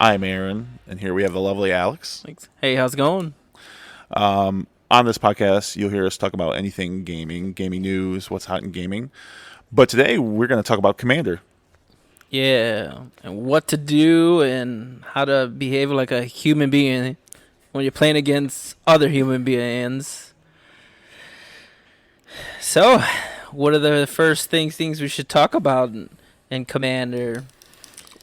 I'm Aaron, and here we have the lovely Alex. Thanks. Hey, how's it going? On this podcast, you'll hear us talk about anything gaming, gaming news, what's hot in gaming. But today, we're going to talk about Commander. Yeah, and what to do and how to behave like a human being when you're playing against other human beings. So, what are the first things we should talk about in Commander?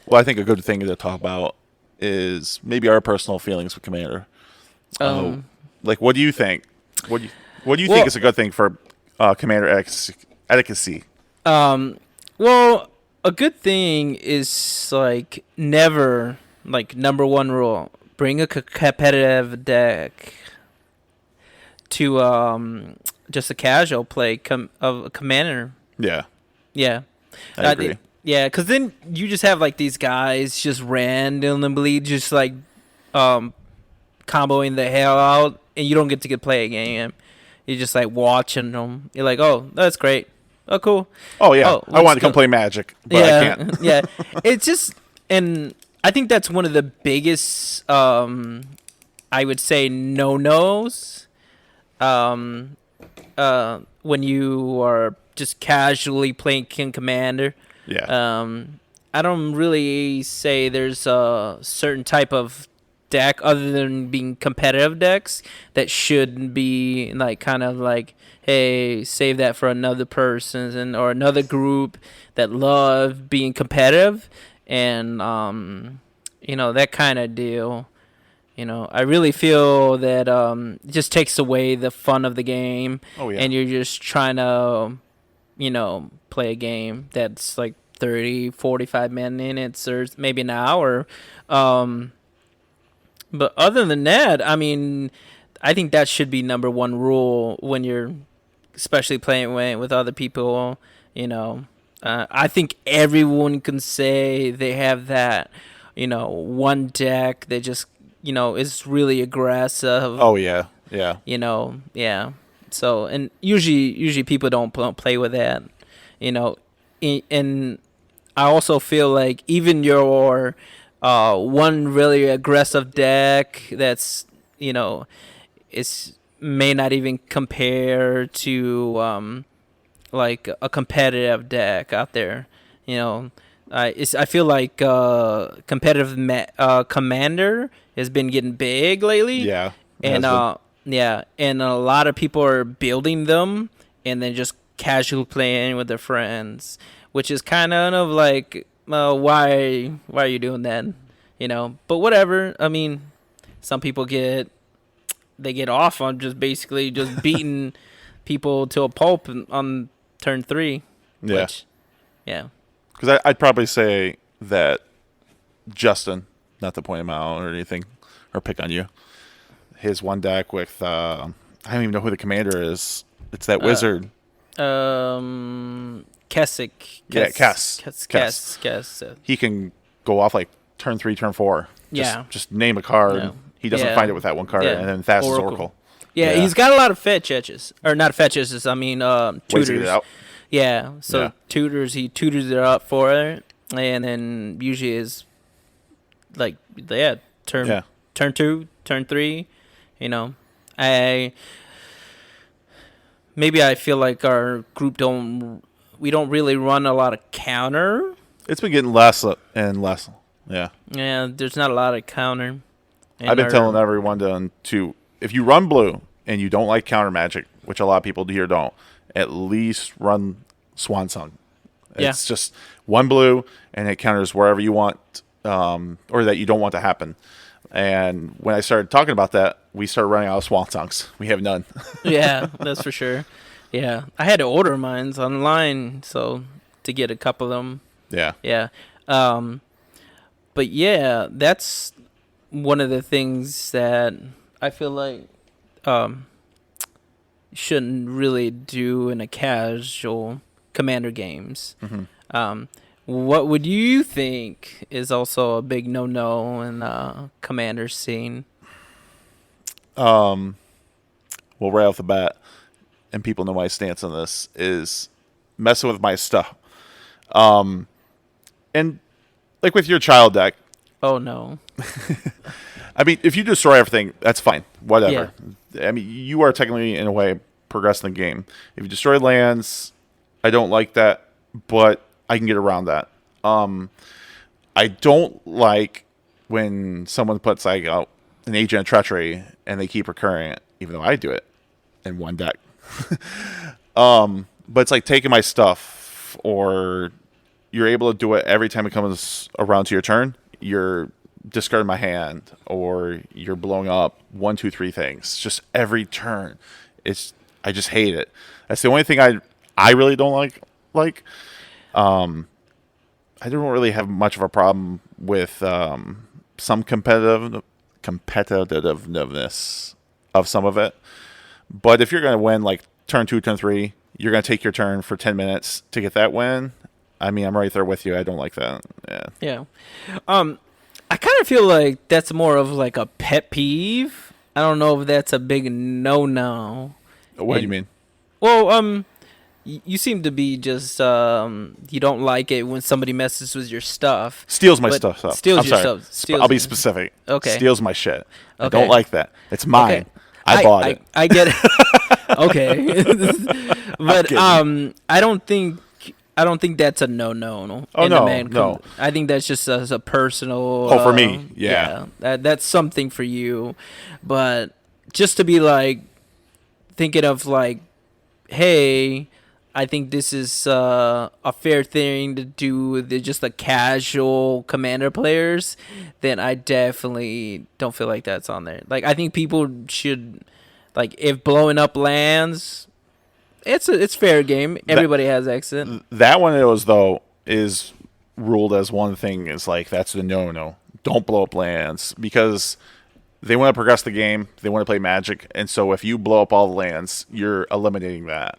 Well, I think a good thing to talk about is maybe our personal feelings with Commander. Um, What do you think? What do you well, think is a good thing for Commander etiquette? well, a good thing is like never like number one rule: bring a competitive deck to just a casual play of a Commander. Yeah, Yeah. I agree. Yeah, because then you just have like these guys just randomly just like um, comboing the hell out, and you don't get to play a game. You're just like watching them. You're like, oh, that's great. Oh, cool. Oh, yeah. Oh, I want to come play Magic, but I yeah, can't. yeah. It's just, and I think that's one of the biggest, I would say, no-nos. When you are just casually playing King Commander. Yeah. I don't really say there's a certain type of deck other than being competitive decks that should be like kind of like, hey, save that for another person or another group that love being competitive and that kind of deal. I really feel that it just takes away the fun of the game, Oh, yeah. and you're just trying to play a game that's like 30, 45 minutes or maybe an hour. But other than that, I mean, I think that should be number one rule when you're especially playing with other people. I think everyone can say they have that, one deck that just, is really aggressive. Oh, yeah. Yeah. Yeah. So, and usually people don't play with that, and I also feel like even your one really aggressive deck that's it's may not even compare to like a competitive deck out there. I feel like competitive commander has been getting big lately, Yeah. It and has been. yeah, and a lot of people are building them and then just casually playing with their friends, which is kind of like, why are you doing that? But whatever. I mean, some people get off on just basically just beating people to a pulp on turn 3. Yeah. Which, yeah. Because I'd probably say that Justin, not to point him out or anything, or pick on you, his one deck with, I don't even know who the commander is. It's that wizard. Kessick. Yeah, Kess. Kess. He can go off like turn 3, turn 4. Yeah. Just name a card. Yeah. He doesn't Yeah. find it with that one card, Yeah. and then fast as Oracle. Oracle. Yeah, Yeah. he's got a lot of fetch etches. Or not fetch etches, I mean Ways to get tutors. it out. Yeah, so Yeah. he tutors it up for it, and then usually is like, turn Yeah. turn 2, turn 3, I maybe I feel like our group don't really run a lot of counter. It's been getting less and less. Yeah. Yeah, there's not a lot of counter. I've been telling everyone to, if you run blue and you don't like counter magic, which a lot of people here don't, at least run Swan Song. It's just one blue, and it counters wherever you want, or that you don't want to happen. And when I started talking about that, we started running out of Swan Songs. We have none. Yeah, that's for sure. Yeah, I had to order mines online so to get a couple of them. Yeah. Yeah. But yeah, that's one of the things that I feel like shouldn't really do in a casual commander games. Mm-hmm. What would you think is also a big no-no in commander scene? Well, right off the bat, and people know my stance on this, is messing with my stuff. And like with your child deck, Oh no. I mean, if you destroy everything, that's fine. Whatever. I mean, you are technically, in a way, progressing the game. If you destroy lands, I don't like that, but I can get around that. I don't like when someone puts like an Agent of Treachery and they keep recurring it, even though I do it in one deck. But it's like taking my stuff, or you're able to do it every time it comes around to your turn. You're discarding my hand, or you're blowing up 1, 2, 3 things just every turn. I just hate it. That's the only thing I really don't like. I don't really have much of a problem with some competitiveness of some of it. But if you're going to win like turn 2, turn 3, you're going to take your turn for 10 minutes to get that win. I mean, I'm right there with you. I don't like that. Yeah. Yeah. I kind of feel like that's more of like a pet peeve. I don't know if that's a big no. What do you mean? Well, you seem to be just you don't like it when somebody messes with your stuff. Steals my stuff. Steals I'm your sorry. stuff. I'll be specific. Okay. Steals my shit. I Okay. don't like that. It's mine. Okay. I bought it. I get it. Okay. But I don't think that's a no. Oh, in no, the man no. I think that's just as a personal. Oh, for me, yeah. That's something for you, but just to be like thinking of like, hey, I think this is a fair thing to do with just the casual Commander players, then I definitely don't feel like that's on there. Like, I think people should, like, if blowing up lands, it's fair game. Everybody has exit. That one is ruled as one thing. Is like, that's the no. Don't blow up lands, because they want to progress the game. They want to play Magic, and so if you blow up all the lands, you're eliminating that.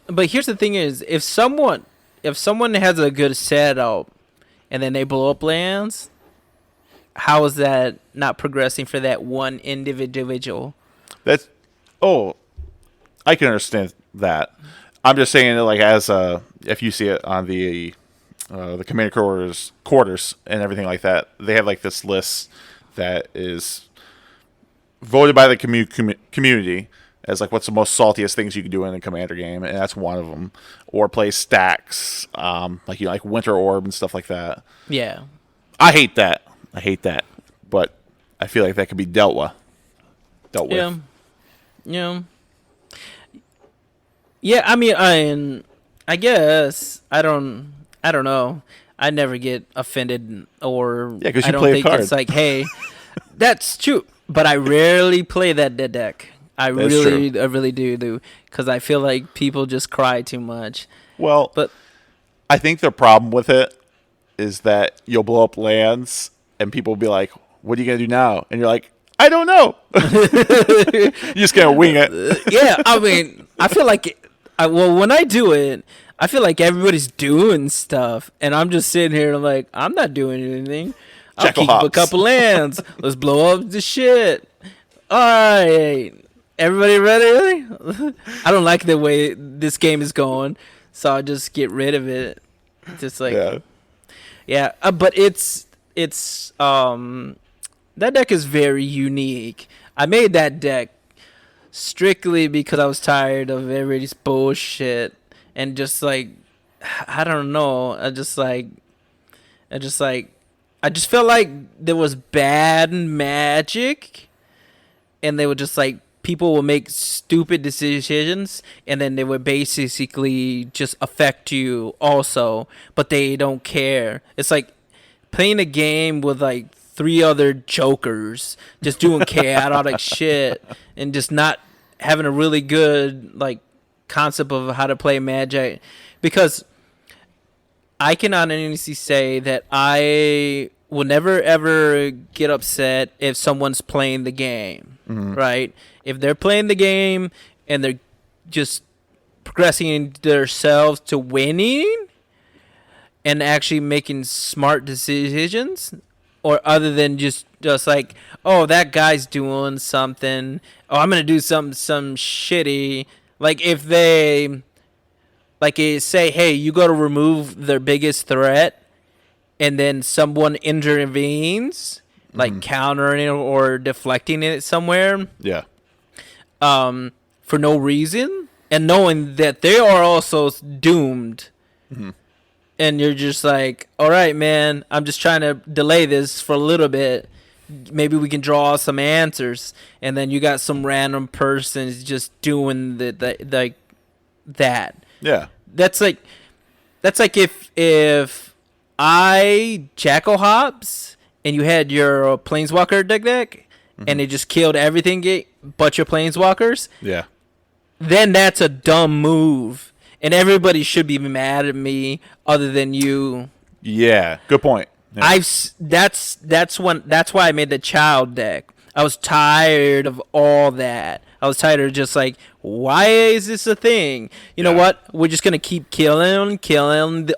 But here's the thing: is if someone has a good setup, and then they blow up lands, how is that not progressing for that one individual? That's I can understand that. I'm just saying that, like, as if you see it on the Commander quarters and everything like that, they have like this list that is voted by the community as like what's the most saltiest things you can do in a Commander game, and that's one of them. Or play stacks, like Winter Orb and stuff like that. Yeah, I hate that. But I feel like that could be dealt with. Yeah. I mean, I guess I don't know. I never get offended, or yeah, because I you don't play a think card. it's like, hey, that's true. But I rarely play that deck. I really do, because I feel like people just cry too much. Well, but I think the problem with it is that you'll blow up lands, and people will be like, "What are you gonna do now?" And you're like, "I don't know." You're just gonna wing it. Yeah, I mean, I feel like, when I do it, I feel like everybody's doing stuff, and I'm just sitting here like, I'm not doing anything. I'll keep a couple lands. Let's blow up the shit. All right, everybody ready? I don't like the way this game is going, so I just get rid of it. Just like, yeah. But it's that deck is very unique. I made that deck strictly because I was tired of everybody's bullshit, and just like, I don't know. I just felt like there was bad magic, and they would just like, people will make stupid decisions, and then they would basically just affect you also, but they don't care. It's like playing a game with like 3 other jokers, just doing chaotic shit, and just not having a really good like concept of how to play Magic. Because I cannot honestly say that I will never ever get upset if someone's playing the game, right? If they're playing the game and they're just progressing themselves to winning and actually making smart decisions, or other than just like, oh, that guy's doing something, oh, I'm gonna do some shitty. Like, if they say, hey, you got to remove their biggest threat, and then someone intervenes, like countering it or deflecting it somewhere, Yeah. for no reason, and knowing that they are also doomed. And you're just like, all right, man, I'm just trying to delay this for a little bit. Maybe we can draw some answers. And then you got some random persons just doing like that. Yeah. That's like if I Jackal Hops and you had your Planeswalker deck and it just killed everything but your Planeswalkers. Yeah. Then that's a dumb move. And everybody should be mad at me other than you. Yeah. Good point. Yeah. That's why I made the child deck. I was tired of all that. I was tired of just like, why is this a thing? You know what? We're just gonna keep killing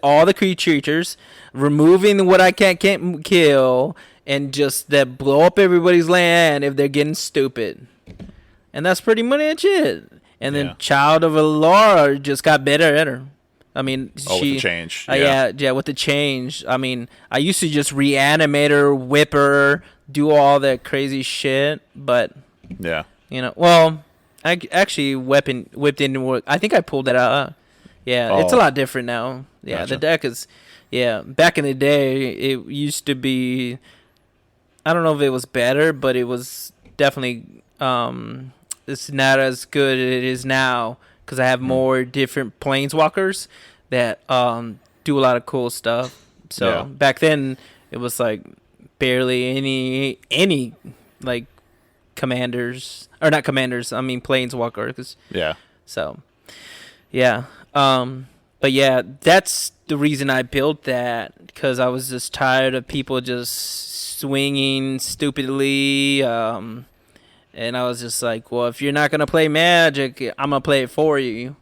all the creatures, removing what I can't kill, and just that blow up everybody's land if they're getting stupid. And that's pretty much it. And then Child of Allura just got better. I mean, with the change. Yeah, with the change. I mean, I used to just reanimate her, whip her, do all that crazy shit, but yeah, well, I actually whipped into work. I think I pulled that out. Yeah, It's a lot different now. Yeah, gotcha. The deck is. Yeah, back in the day, it used to be. I don't know if it was better, but it was definitely. It's not as good as it is now because I have more different planeswalkers that do a lot of cool stuff. So back then it was like barely any like commanders or not commanders. I mean planeswalkers. Yeah. So yeah. But yeah, that's the reason I built that because I was just tired of people just swinging stupidly. And I was just like, well, if you're not going to play Magic, I'm going to play it for you.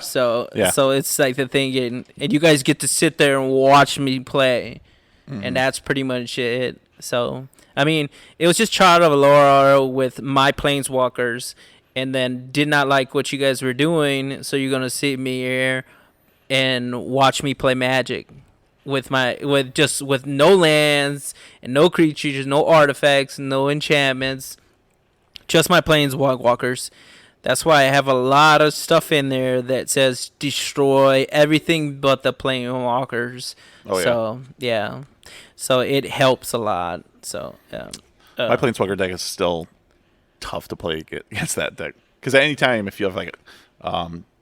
So it's like the thing. And you guys get to sit there and watch me play. And that's pretty much it. So, I mean, it was just Child of Allura with my Planeswalkers. And then did not like what you guys were doing. So you're going to sit me here and watch me play Magic. With no lands and no creatures, no artifacts, no enchantments. Just my planeswalkers. That's why I have a lot of stuff in there that says destroy everything but the planeswalkers. Oh, yeah. So, yeah. So it helps a lot. So, yeah. My Planeswalker deck is still tough to play against that deck. Because at any time, if you have like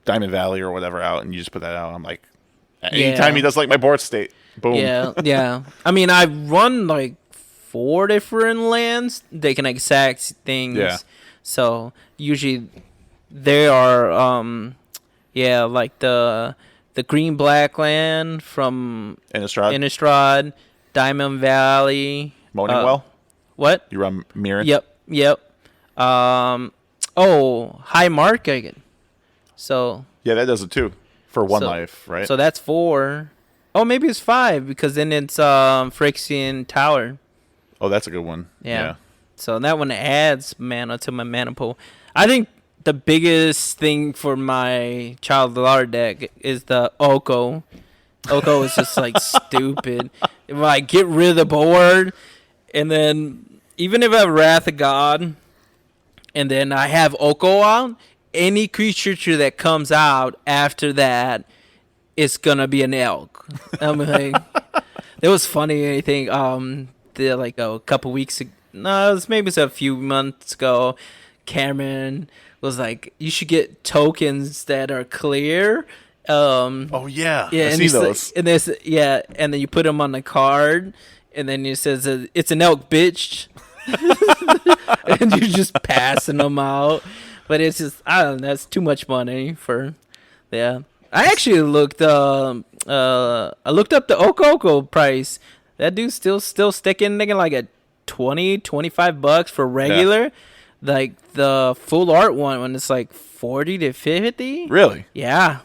Diamond Valley or whatever out and you just put that out, I'm like, anytime he does like my board state, boom. Yeah. I mean, I run like 4 different lands. They can exact things. Yeah. So usually they are like the green black land from Innistrad, Diamond Valley, Moaning Well. What? You run Mirren? Yep. High Market. So yeah, that does it too for 1 life, right? So that's 4. Oh, maybe it's 5 because then it's Phyrexian Tower. Oh, that's a good one. Yeah. So that one adds mana to my mana pool. I think the biggest thing for my Child of Allura deck is the Oko. Oko is just like stupid. If I get rid of the board, and then even if I have Wrath of God, and then I have Oko out, any creature that comes out after that is gonna be an elk. I'm like, it was funny. I think like a couple weeks ago. No, it was a few months ago. Cameron was like, "You should get tokens that are clear." Oh yeah, I see those. And and then you put them on the card, and then it says it's an elk, bitch, and you're just passing them out. But it's just I don't know. That's too much money for, I actually looked up the Oko price. That dude's still sticking like a $20-$25 for regular. Yeah. Like the full art one when it's like $40 to $50. Really? Yeah.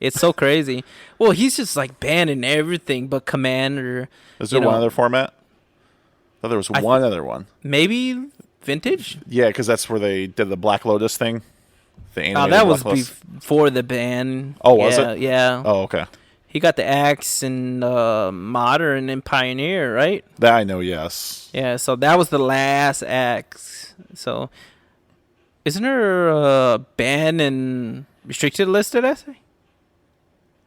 It's so crazy. Well, he's just like banning everything but Commander. Is there one other format? Oh, there was one other one. Maybe Vintage? Yeah, because that's where they did the Black Lotus thing. That was before the ban. Oh, was it? Yeah. Oh, okay. He got the axe in Modern and Pioneer, right? That I know, yes. Yeah, so that was the last axe. So, isn't there a ban and restricted listed essay?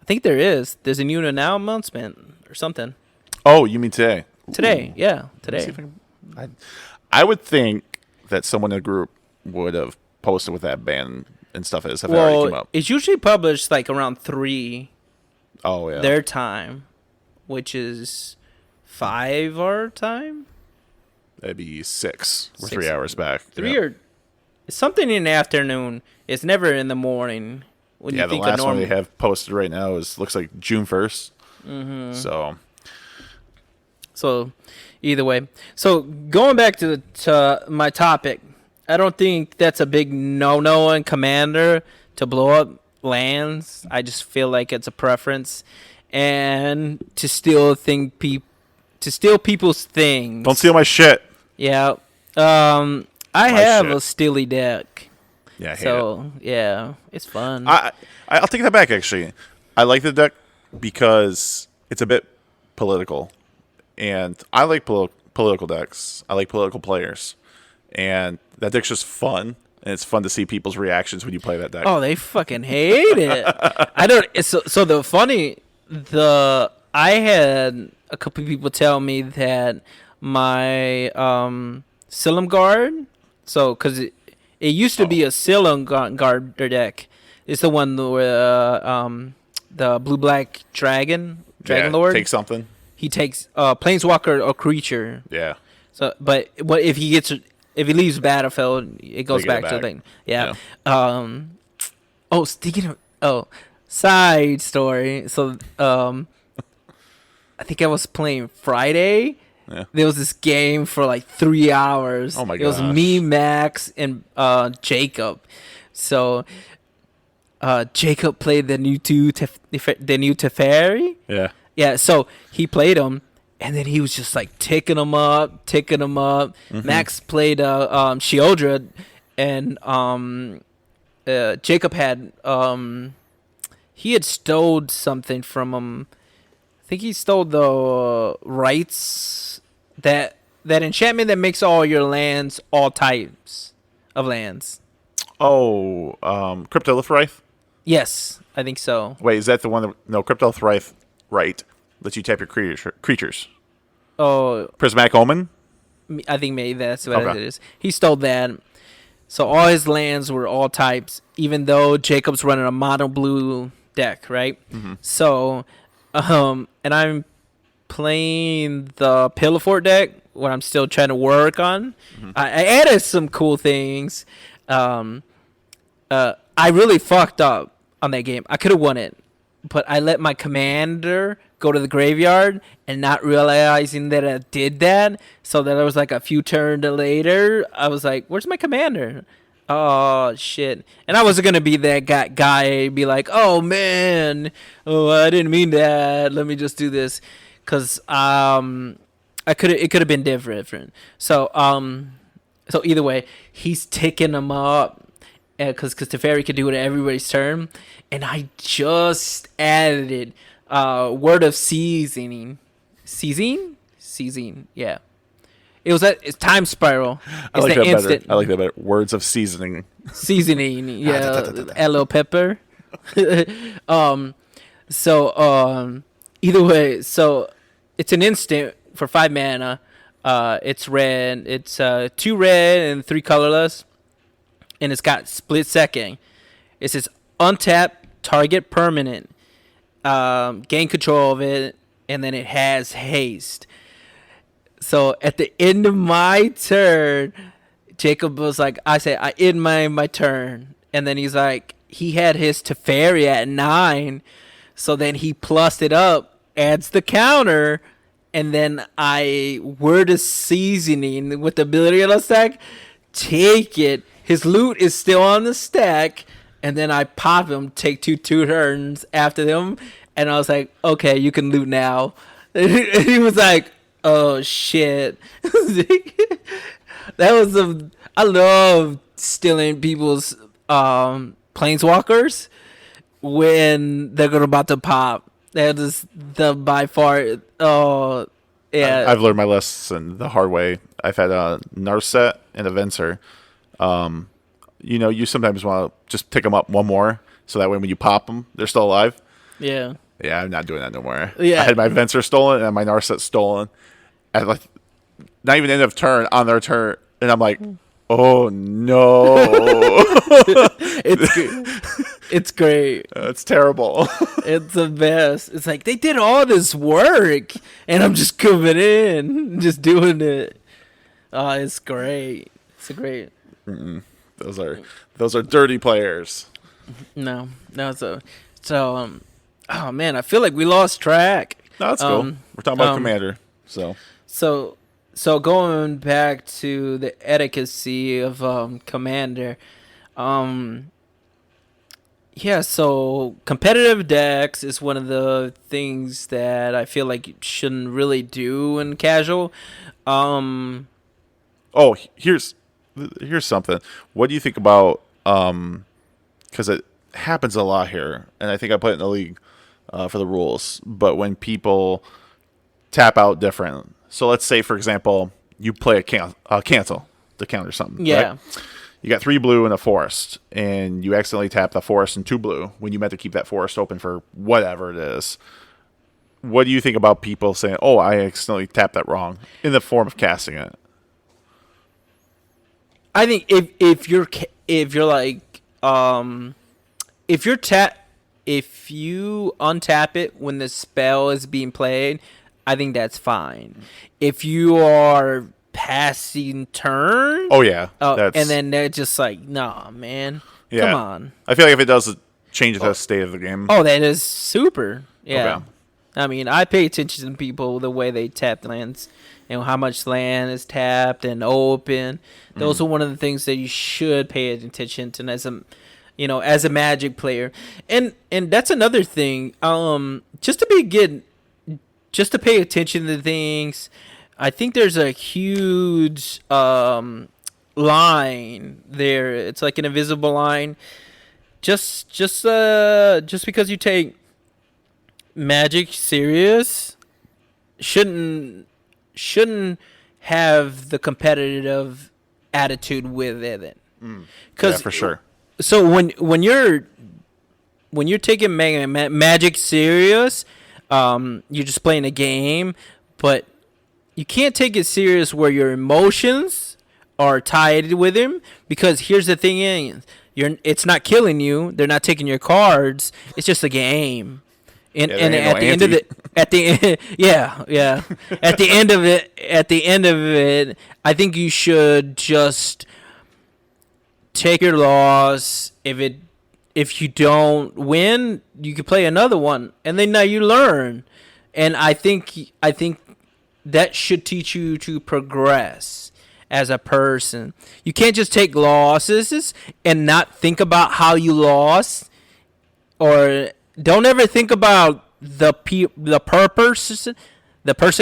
I think there is. There's a new announcement or something. Oh, you mean today? Today, yeah, Let me see today. if I would think that someone in the group would have posted with that ban and stuff as if it already came up. It's usually published like around 3 Oh, yeah. their time, which is 5 our time. That'd be 6. We're 6. 3 hours back. 3 yeah. or it's something in the afternoon. It's never in the morning. When Yeah, you the think last of one normal. they have posted right now looks like June 1st. Mm-hmm. So, either way. So going back to my topic, I don't think that's a big no-no in Commander to blow up lands. I just feel like it's a preference, and to steal people's things. Don't steal my shit. Yeah. I My have shit. a Steely deck. Yeah, I hate it. So yeah, it's fun. I'll take that back, actually. I like the deck because it's a bit political. And I like political decks. I like political players. And that deck's just fun. And it's fun to see people's reactions when you play that deck. Oh, they fucking hate it. I don't. So I had a couple people tell me that my Silum Guard. So because it used to be a Silum Guard deck. It's the one where the Blue-Black Dragon Lord. Take something. He takes Planeswalker or creature. Yeah. So, but what if he leaves battlefield, it goes They back get to it the back. thing. Yeah. Speaking of side story. So I think I was playing Friday. Yeah. There was this game for like 3 hours. Oh my It was gosh. me, Max, and Jacob. So Jacob played the new Teferi. Yeah. Yeah, so he played him, and then he was just like ticking him up. Mm-hmm. Max played Sheoldred, and Jacob had he had stole something from him. I think he stole the rights that enchantment that makes all your lands all types of lands. Oh, Cryptolith Yes, I think so. Wait, is that the one that... No, Cryptolith right. Lets you tap your creatures. Oh, Prismatic Omen? I think maybe that's what Okay. it is. He stole that. So all his lands were all types, even though Jacob's running a mono blue deck, right? Mm-hmm. So, and I'm playing the Pillowfort deck, what I'm still trying to work on. Mm-hmm. I added some cool things. I really fucked up on that game. I could have won it, but I let my commander go to the graveyard and not realizing that I did that. So that I was like a few turns later, I was like, where's my commander? Oh, shit. And I wasn't going to be that guy, be like, oh, man, I didn't mean that. Let me just do this. Because it could have been different. So either way, he's ticking them up. Because Teferi could do it at everybody's turn. And I just added word of seasoning. Seasoning, yeah. It's time spiral. I It's like the that instant better. I like that better. Words of seasoning. seasoning, yeah. Add a little pepper. Either way, so it's an instant for 5 mana. It's red. It's 2 red and 3 colorless. And it's got split second. It says untap target permanent. Gain control of it, and then it has haste. So at the end of my turn, Jacob was like, I said, I end my turn. And then he's like, he had his Teferi at 9. So then he plussed it up, adds the counter, and then I word of seasoning with the ability on the stack, take it. His loot is still on the stack, and then I pop him, take two turns after them, and I was like, okay, you can loot now. And he was like, oh, shit. That was I love stealing people's planeswalkers when they're about to pop. That is the by far. Oh, yeah. I've learned my lesson the hard way. I've had a Narset and a Venser. You sometimes want to just pick them up one more, so that way when you pop them, they're still alive. Yeah. Yeah, I'm not doing that no more. Yeah. I had my Venser stolen and my Narset stolen. At like not even end of turn on their turn, and I'm like, oh no, It's great. it's terrible. It's the best. It's like they did all this work, and I'm just coming in, just doing it. Oh, it's great. It's a great. Those are dirty players. No. Oh man, I feel like we lost track. No, that's cool. We're talking about Commander, so. So going back to the etiquette of Commander, yeah. So competitive decks is one of the things that I feel like you shouldn't really do in casual. Oh, here's something. What do you think about? Because it happens a lot here, and I think I put it in the league for the rules. But when people tap out different. So let's say, for example, you play a cancel to counter something. Yeah. Right? You got 3 blue and a forest, and you accidentally tap the forest and 2 blue when you meant to keep that forest open for whatever it is. What do you think about people saying, "Oh, I accidentally tapped that wrong," in the form of casting it? I think if you're like if you untap it when the spell is being played, I think that's fine. If you are passing turn, Oh yeah, and then they're just like, nah, man, yeah. come on. I feel like if it does change the state of the game. Oh, that is super. Yeah. Okay. I mean, I pay attention to people the way they tap lands and how much land is tapped and open. Those are one of the things that you should pay attention to as a Magic player. And that's another thing. Just to pay attention to things. I think there's a huge line there. It's like an invisible line. Just because you take Magic serious shouldn't have the competitive attitude with it. Yeah, for sure. So when you're taking Magic serious, you're just playing a game, but you can't take it serious where your emotions are tied with him, because here's the thing is, it's not killing you. They're not taking your cards. It's just a game. And at the end of it, at the end of it, I think you should just take your loss. If you don't win, you can play another one, and then now you learn. And I think that should teach you to progress as a person. You can't just take losses and not think about how you lost, or don't ever think about the person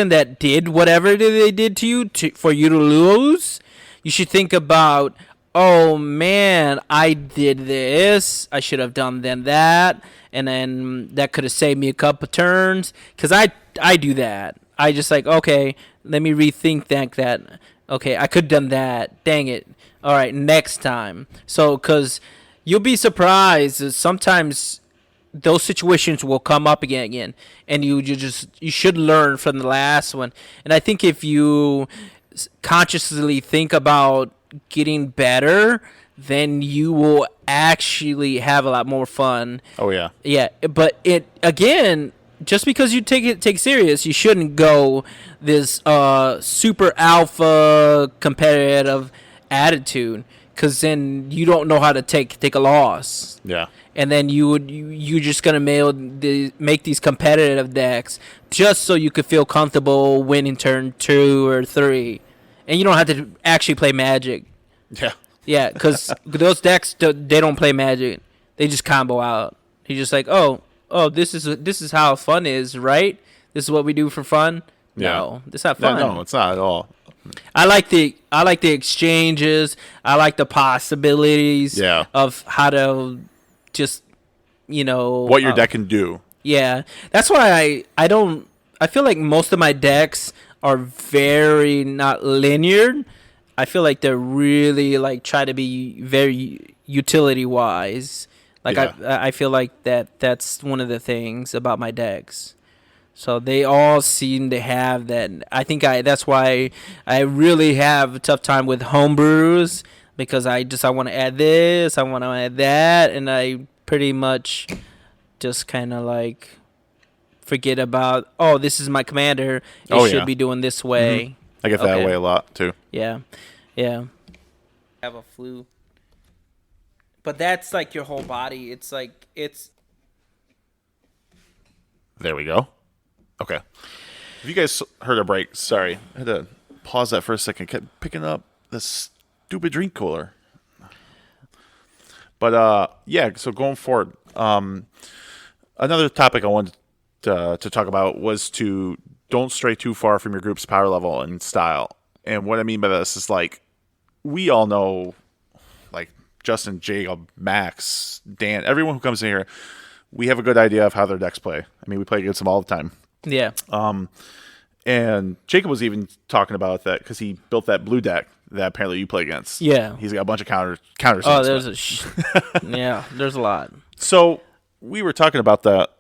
that did whatever they did to you for you to lose. You should think about, oh man, I did this. I should have done then that, and then that could have saved me a couple turns. Because I do that. I just like, okay, let me rethink that. Okay, I could have done that. Dang it. All right, next time. So, because you'll be surprised that sometimes those situations will come up again, and you should learn from the last one. And I think if you consciously think about getting better, then you will actually have a lot more fun. Oh yeah. Yeah, but it again, just because you take serious, you shouldn't go this super alpha competitive attitude, because then you don't know how to take a loss. Yeah. And then you're just gonna make these competitive decks just so you could feel comfortable winning turn 2 or 3, and you don't have to actually play Magic. Yeah. Yeah, because those decks they don't play Magic; they just combo out. You're just like, oh, this is how fun is, right? This is what we do for fun. Yeah. No, it's not fun. No, it's not at all. I like the exchanges. I like the possibilities. Yeah. Of how to just, what your deck can do. Yeah, that's why I don't. I feel like most of my decks are very not linear. I feel like they're really like try to be very utility wise. Like Yeah. I feel like that's one of the things about my decks. So they all seem to have that. I think that's why I really have a tough time with homebrews because I want to add this, I want to add that, and I pretty much just kind of like forget about, oh, this is my commander. It Oh should yeah. be doing this hmm way. I get that Okay. way a lot too. Yeah. Yeah. Have a flu. But that's like your whole body. It's like it's There we go. Okay. Have you guys heard a break? Sorry, I had to pause that for a second. Kept picking up this stupid drink cooler. But yeah. So going forward, another topic I wanted to talk about was to don't stray too far from your group's power level and style. And what I mean by this is like we all know, like Justin, Jacob, Max, Dan, everyone who comes in here, we have a good idea of how their decks play. I mean, we play against them all the time. yeah. And Jacob was even talking about that because he built that blue deck that apparently you play against. Yeah. He's got a bunch of counters. Oh, in there's it. yeah, there's a lot. So we were talking about that,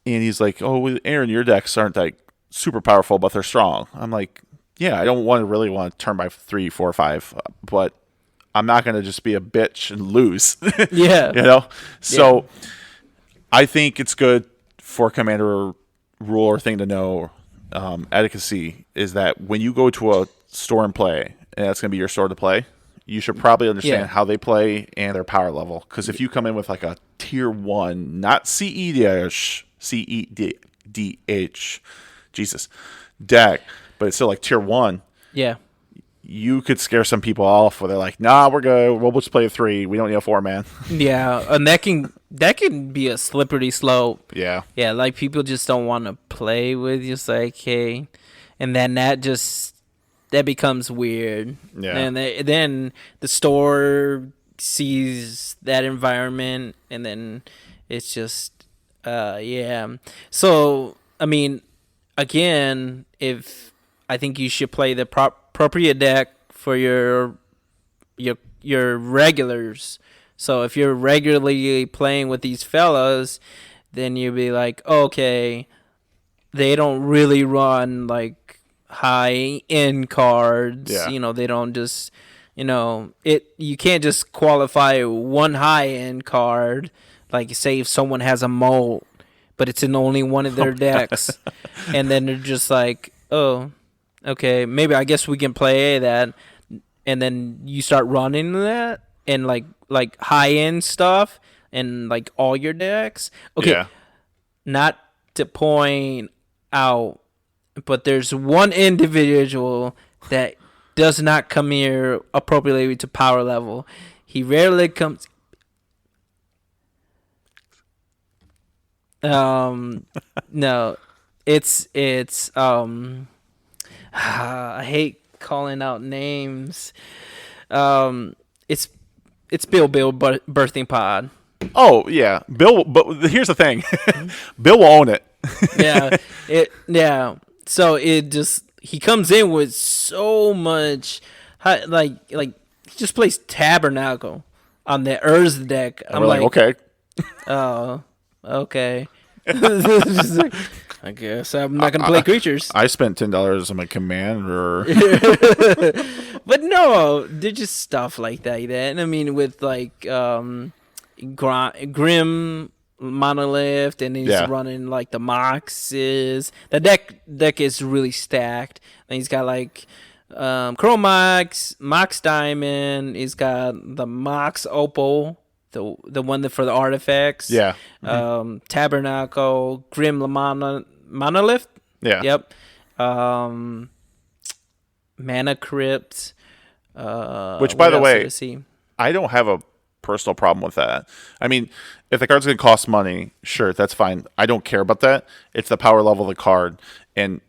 and he's like, "Oh, well, Aaron, your decks aren't like super powerful, but they're strong." I'm like, "Yeah, I don't really want to turn by 3, 4, 5, but I'm not going to just be a bitch and lose." Yeah. you know. So I think it's good for commander rule or thing to know. Etiquette is that when you go to a store and play, and that's going to be your store to play, you should probably understand how they play and their power level. Because if you come in with like a tier 1, not CEDH, CEDH, Jesus, deck, but it's still like tier 1, Yeah. you could scare some people off where they're like, nah, we're good. We'll just play a 3. We don't need a 4, man. Yeah, and that can be a slippery slope. Yeah. Yeah, like people just don't want to play with just like, hey, and then that becomes weird. Yeah. And then the store sees that environment, and then it's just, yeah. So I mean, again, if I think you should play the appropriate deck for your regulars. So if you're regularly playing with these fellas, then you'll be like, okay, they don't really run like high end cards. Yeah. You know, they don't just, you can't just qualify one high end card. Like say if someone has a molt, but it's in only one of their decks, and then they're just like, oh, okay, maybe I guess we can play that, and then you start running that and like high end stuff and like all your decks. Okay, Yeah. not to point out, but there's one individual that does not come here appropriately to power level. He rarely comes. No, it's I hate calling out names. It's Bill Birthing Pod. Oh, yeah. Bill, but here's the thing. Bill will own it. Yeah. So he comes in with so much like he just plays Tabernacle on the Urz deck. I'm like, okay. Oh, okay. Just like, I guess I'm not gonna play creatures. I spent $10 on my commander. But no, they're just stuff like that. And I mean, with like Grim Monolith, and he's running like the Moxes. The deck is really stacked. And he's got like Chromax, Mox Diamond. He's got the Mox Opal, the one for the artifacts. Yeah. Tabernacle, Grim Monolith. Yeah. Yep. Mana Crypt. Which, by the way, I don't have a personal problem with that. I mean, if the card's going to cost money, sure, that's fine. I don't care about that. It's the power level of the card and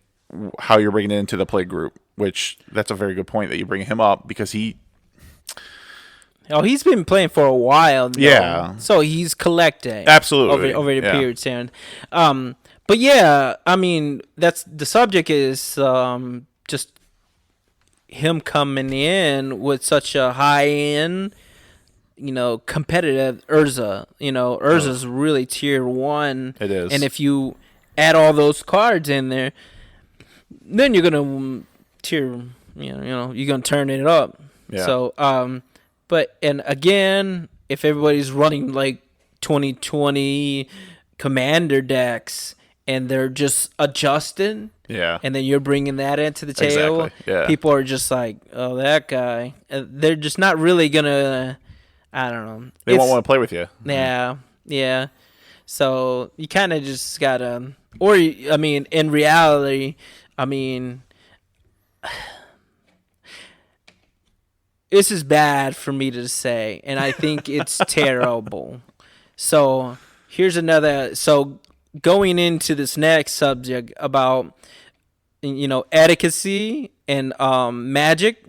how you're bringing it into the play group, which that's a very good point that you bring him up because Oh, he's been playing for a while. Though. Yeah. So he's collecting. Absolutely. Over the period, Sam. But yeah, I mean, that's the subject is just him coming in with such a high end, competitive Urza. Urza's really tier 1. It is. And if you add all those cards in there, then you're gonna you're gonna turn it up. Yeah. So and again, if everybody's running like 2020 commander decks and they're just adjusting, and then you're bringing that into the table, exactly. Yeah. people are just like, oh, that guy. They're just not really gonna. I don't know. They won't want to play with you. Yeah, yeah. So you kind of just gotta, in reality, this is bad for me to say, and I think it's terrible. So here's another. So going into this next subject about, etiquette and magic,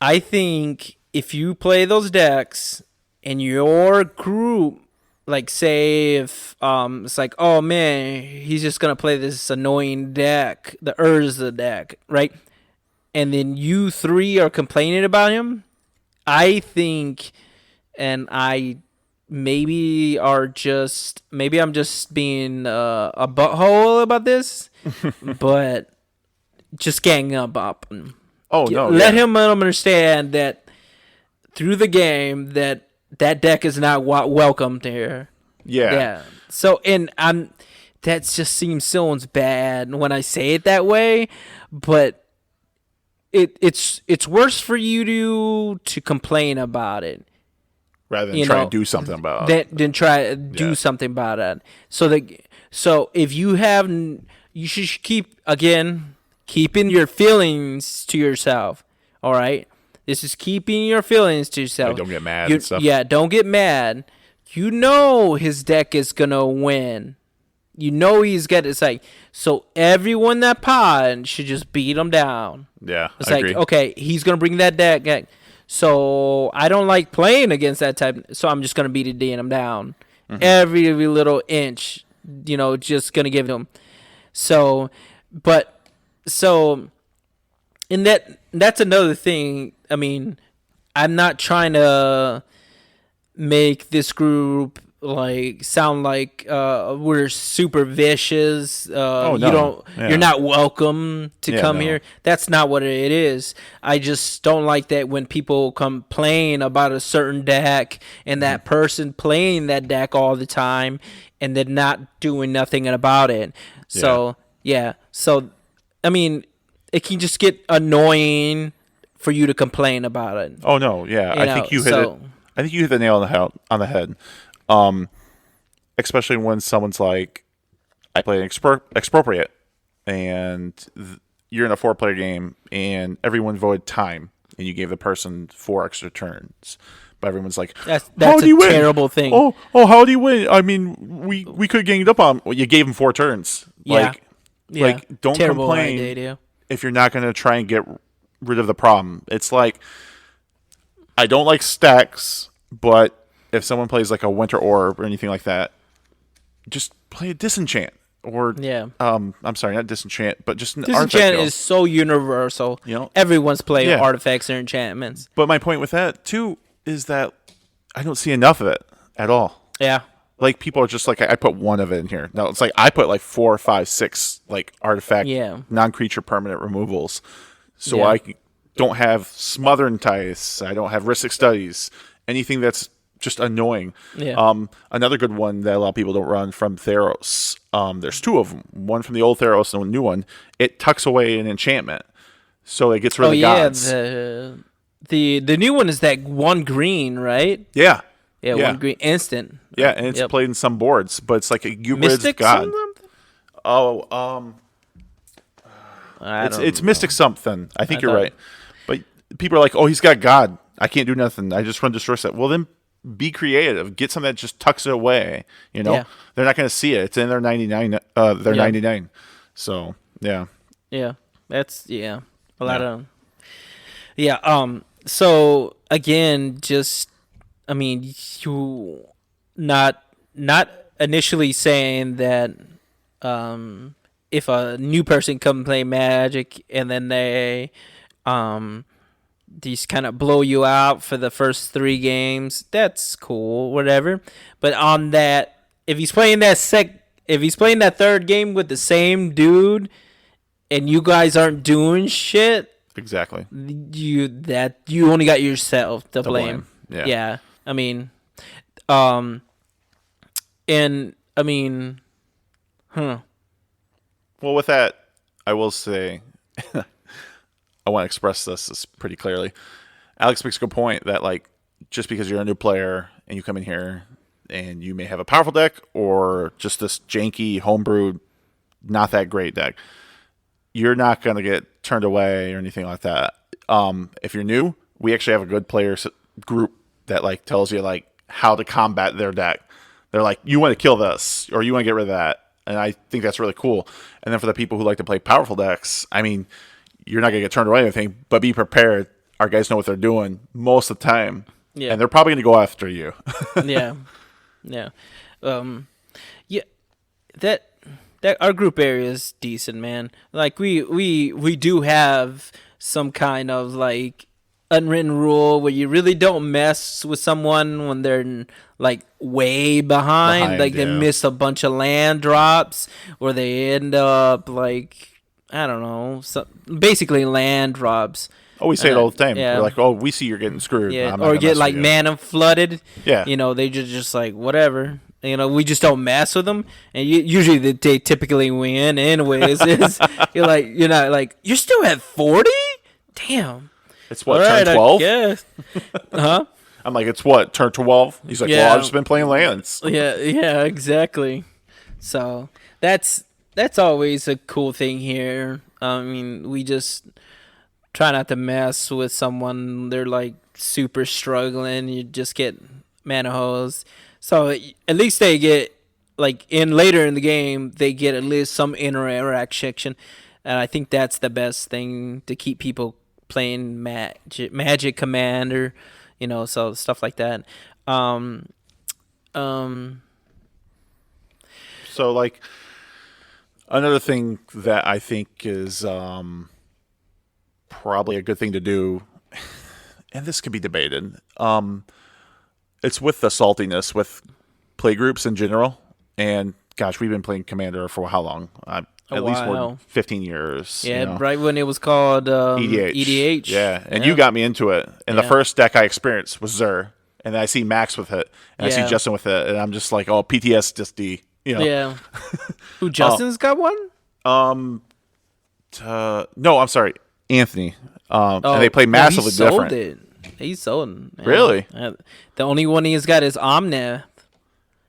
I think if you play those decks and your group, like say if it's like, oh man, he's just gonna play this annoying deck, the Urza deck, right? And then you 3 are complaining about him, I think, and maybe I'm just being a butthole about this, but just gang up. Oh no! Let him understand that through the game that deck is not welcome here. Yeah. So that just seems so bad when I say it that way, but it's worse for you to complain about it rather than try to do something about it. Than try to do something about it. So if you should keeping your feelings to yourself. All right, this is keeping your feelings to yourself. Like, don't get mad and stuff. Yeah, don't get mad. His deck is gonna win. He's got it's like, so everyone that pod should just beat him down. Yeah, it's I like, agree. Okay, he's gonna bring that deck. So I don't like playing against that type. So I'm just gonna beat him down every little inch. Just gonna give him. And that's another thing. I mean, I'm not trying to make this group sound like we're super vicious. No. You're not welcome to come here. That's not what it is. I just don't like that when people complain about a certain deck and that person playing that deck all the time and then not doing nothing about it. So I mean, it can just get annoying for you to complain about it. Oh no, yeah. I think you hit it. I think you hit the nail on the head. Especially when someone's like, I play an expropriate, and you're in a 4-player game, and everyone voted time, and you gave the person 4 extra turns. But everyone's like, that's a terrible thing. Oh, how do you win? I mean, we could have ganged up on him. Well, you gave him 4 turns. Yeah. Don't terrible complain idea. if you're not going to try and get rid of the problem. It's like, I don't like stacks, but if someone plays like a Winter Orb or anything like that, just play a Disenchant. Or I'm sorry, not Disenchant, but just an Disenchant is so universal. Everyone's playing artifacts or enchantments. But my point with that too is that I don't see enough of it at all. Yeah. Like, people are just like, I put 1 of it in here. No, it's like I put like 4, 5, 6 like artifact non-creature permanent removals. So I don't have Smother Entice. I don't have Ristic Studies. Anything that's just annoying. Yeah. Another good one that a lot of people don't run from Theros. There's 2 of them. One from the old Theros and a new one. It tucks away an enchantment, so it gets rid of the gods. The new one is that 1 green, right? Yeah. Yeah, 1 green instant. Yeah, and it's played in some boards, but it's like a Mystic god. It's Mystic something. I think you're right. But people are like, oh, he's got God. I can't do nothing. I just run Destroy Set. Well, then be creative. Get something that just tucks it away. They're not going to see it. It's in their 99. 99. So yeah. Yeah, that's a lot of. So again, just I mean, you not not initially saying that if a new person come play Magic and then they um these kind of blow you out for the first 3 games, that's cool, whatever. But on that, if he's playing that third game with the same dude and you guys aren't doing shit, Exactly. you only got yourself to blame. Yeah. Yeah. I mean, um, and I mean, huh? Well, with that, I will say, I want to express this pretty clearly. Alex makes a good point that, like, just because you're a new player and you come in here and you may have a powerful deck or just this janky, homebrewed, not that great deck, you're not going to get turned away or anything like that. If you're new, we actually have a good players group that, like, tells you, like, how to combat their deck. They're like, you want to kill this or you want to get rid of that. And I think that's really cool. And then for the people who like to play powerful decks, I mean, you're not going to get turned away or anything, but be prepared. Our guys know what they're doing most of the time. Yeah. And they're probably going to go after you. Yeah. Yeah. Yeah. That our group area is decent, man. Like we do have some kind of like unwritten rule where you really don't mess with someone when they're like way behind like they miss a bunch of land drops or they end up like I don't know, basically land drops. Oh, we say it all the time. Yeah. We're like, oh, we see you're getting screwed. Yeah, I'm not or gonna get mess like with you. mana flooded. Yeah. You know, they just like whatever. You know, we just don't mess with them, and usually they typically win. Anyways, you're not like you're still at 40. Damn. It's what, All right, turn 12? Yeah. Huh? I'm like, it's what, turn 12? He's like, Yeah. well, I've just been playing lands. Yeah, exactly. So that's always a cool thing here. I mean, we just try not to mess with someone. They're like super struggling. You just get mana hose. So at least they get like later in the game they get at least some interaction, and I think that's the best thing to keep people playing Magic Commander, you know, so stuff like that. So, like, another thing that I think is probably a good thing to do, and this could be debated, it's with the saltiness with play groups in general. And, gosh, we've been playing Commander for how long? At least more than 15 years. Yeah, you know? right when it was called EDH. EDH. Yeah, and you got me into it. And the first deck I experienced was Zur. And then I see Max with it. And I see Justin with it. And I'm just like, oh, PTSD. You know? Yeah. Who, Justin's got one? No, I'm sorry. Anthony. And they play massively different. He sold it. Yeah. Really? The only one he's got is Omnath.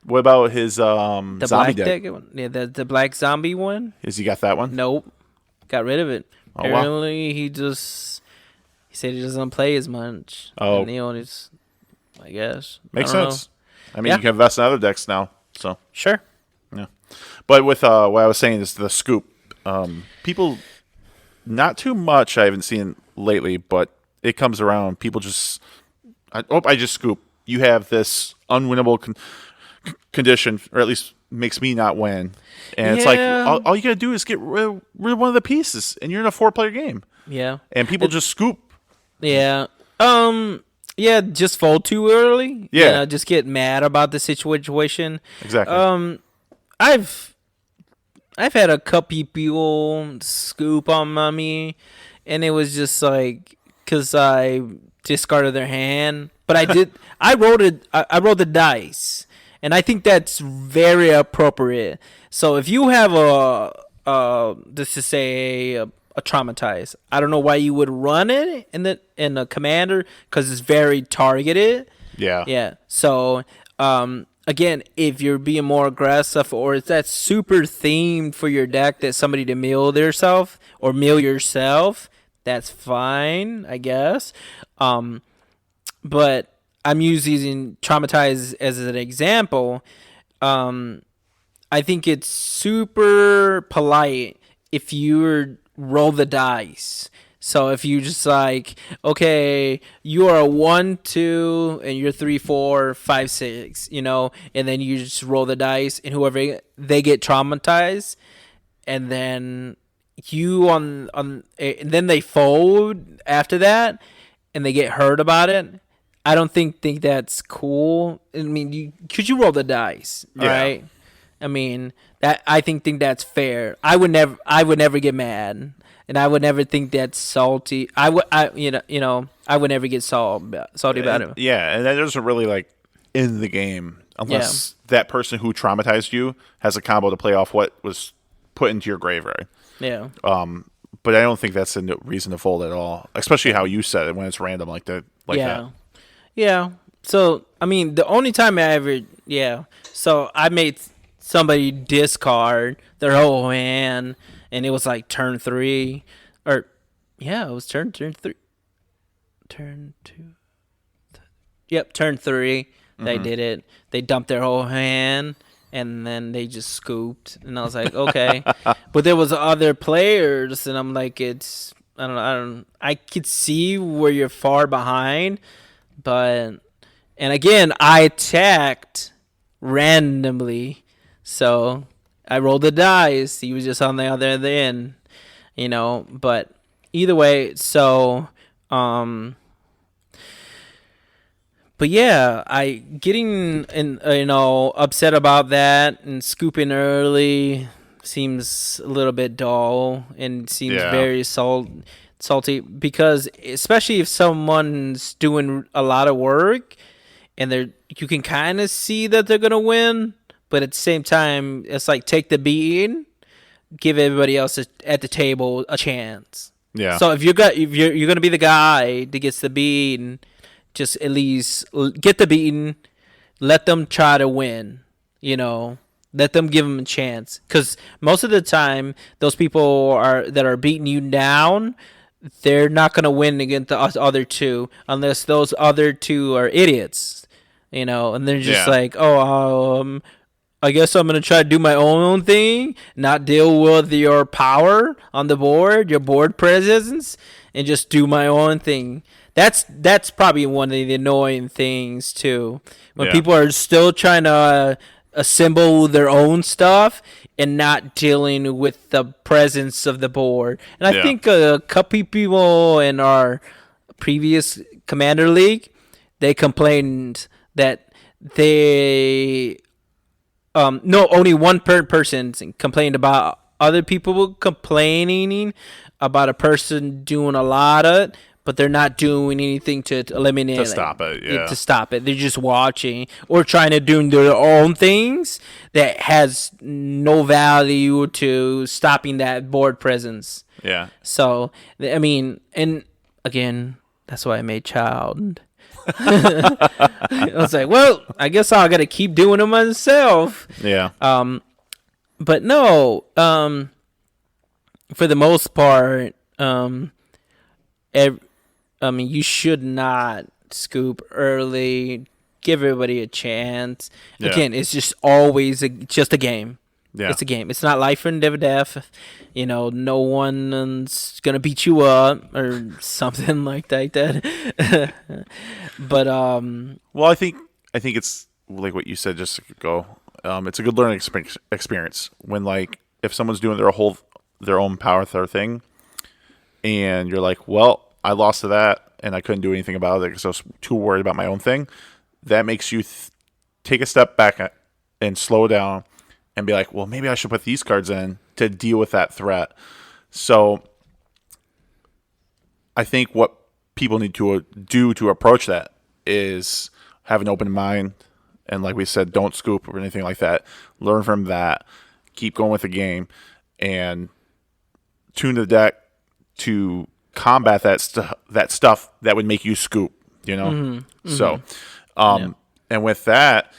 What about his The zombie black deck? Yeah, the black zombie one. Has he got that one? Nope. Got rid of it. Oh, wow. Apparently, he said he doesn't play as much. Oh. And he only, I guess. Makes I don't sense. I mean, you can invest in other decks now. So Sure. yeah. But with what I was saying is the scoop. People, not too much I haven't seen lately, but it comes around. People just, I just scoop. You have this unwinnable condition, or at least makes me not win. And it's like, all you got to do is get rid of one of the pieces, and you're in a 4-player game. Yeah. And people just scoop. Yeah. Yeah, just fold too early. Yeah. You know, just get mad about the situation. Exactly. I've had a couple people scoop on me, and it was just like because I discarded their hand, but I rolled it. I rolled the dice, and I think that's very appropriate. So if you have let's just say a traumatized, I don't know why you would run it in the commander because it's very targeted. Yeah. Yeah. So again, if you're being more aggressive or is that super themed for your deck that somebody to mill themselves or mill yourself, that's fine, I guess. But I'm using Traumatize as an example. I think it's super polite if you roll the dice So if you just like, okay, you are a 1, 2, and you're 3, 4, 5, 6, and then you just roll the dice, and whoever they get traumatized, and then and then they fold after that, and they get hurt about it. I don't think that's cool. I mean, could you roll the dice, right? I mean, that I think that's fair. I would never get mad, and I would never think that's salty. I would never get salty about it. Yeah, and that doesn't really like end the game unless that person who traumatized you has a combo to play off what was put into your graveyard. Yeah. But I don't think that's a reason to fold at all, especially how you said it when it's random like that. Yeah. So I mean, the only time so I made somebody discard their whole hand, and it was like turn 3, or it was turn 3, turn 2. Yep, turn 3. They did it. They dumped their whole hand, and then they just scooped, and I was like, okay. But there was other players, and I'm like, I could see where you're far behind, and again, I attacked randomly, so I rolled the dice. He was just on the other end, but either way, so, but yeah, I getting upset about that, and scooping early seems a little bit dull and seems very salty, because especially if someone's doing a lot of work and you can kind of see that they're gonna win, but at the same time it's like, take the beating, give everybody else at the table a chance. Yeah. So if you're gonna be the guy that gets the beating, just at least get the beating, let them try to win, let them give them a chance, because most of the time those people that are beating you down, they're not going to win against the other two unless those other two are idiots, and they're just like, oh, I guess I'm going to try to do my own thing, not deal with your power on the board, your board presence, and just do my own thing. That's probably one of the annoying things too, when people are still trying to assemble their own stuff and not dealing with the presence of the board. And I think a couple people in our previous Commander League, they complained that only one person complained about other people complaining about a person doing a lot of it, but they're not doing anything to eliminate to stop it. Yeah. To stop it. They're just watching or trying to do their own things that has no value to stopping that board presence. Yeah. So, I mean, and again, that's why I made Child. I was like, well, I guess I got to keep doing it myself. Yeah. But no, for the most part, you should not scoop early. Give everybody a chance. Yeah. Again, it's just always just a game. Yeah. It's a game. It's not life and death. No one's gonna beat you up or something like that. But well, I think it's like what you said just ago. It's a good learning experience when, like, if someone's doing their own power thing, and you're like, well, I lost to that, and I couldn't do anything about it because I was too worried about my own thing. That makes you take a step back and slow down and be like, well, maybe I should put these cards in to deal with that threat. So I think what people need to do to approach that is have an open mind. And like we said, don't scoop or anything like that. Learn from that. Keep going with the game. And tune the deck to combat that stuff that would make you scoop, Mm-hmm. So, and with that,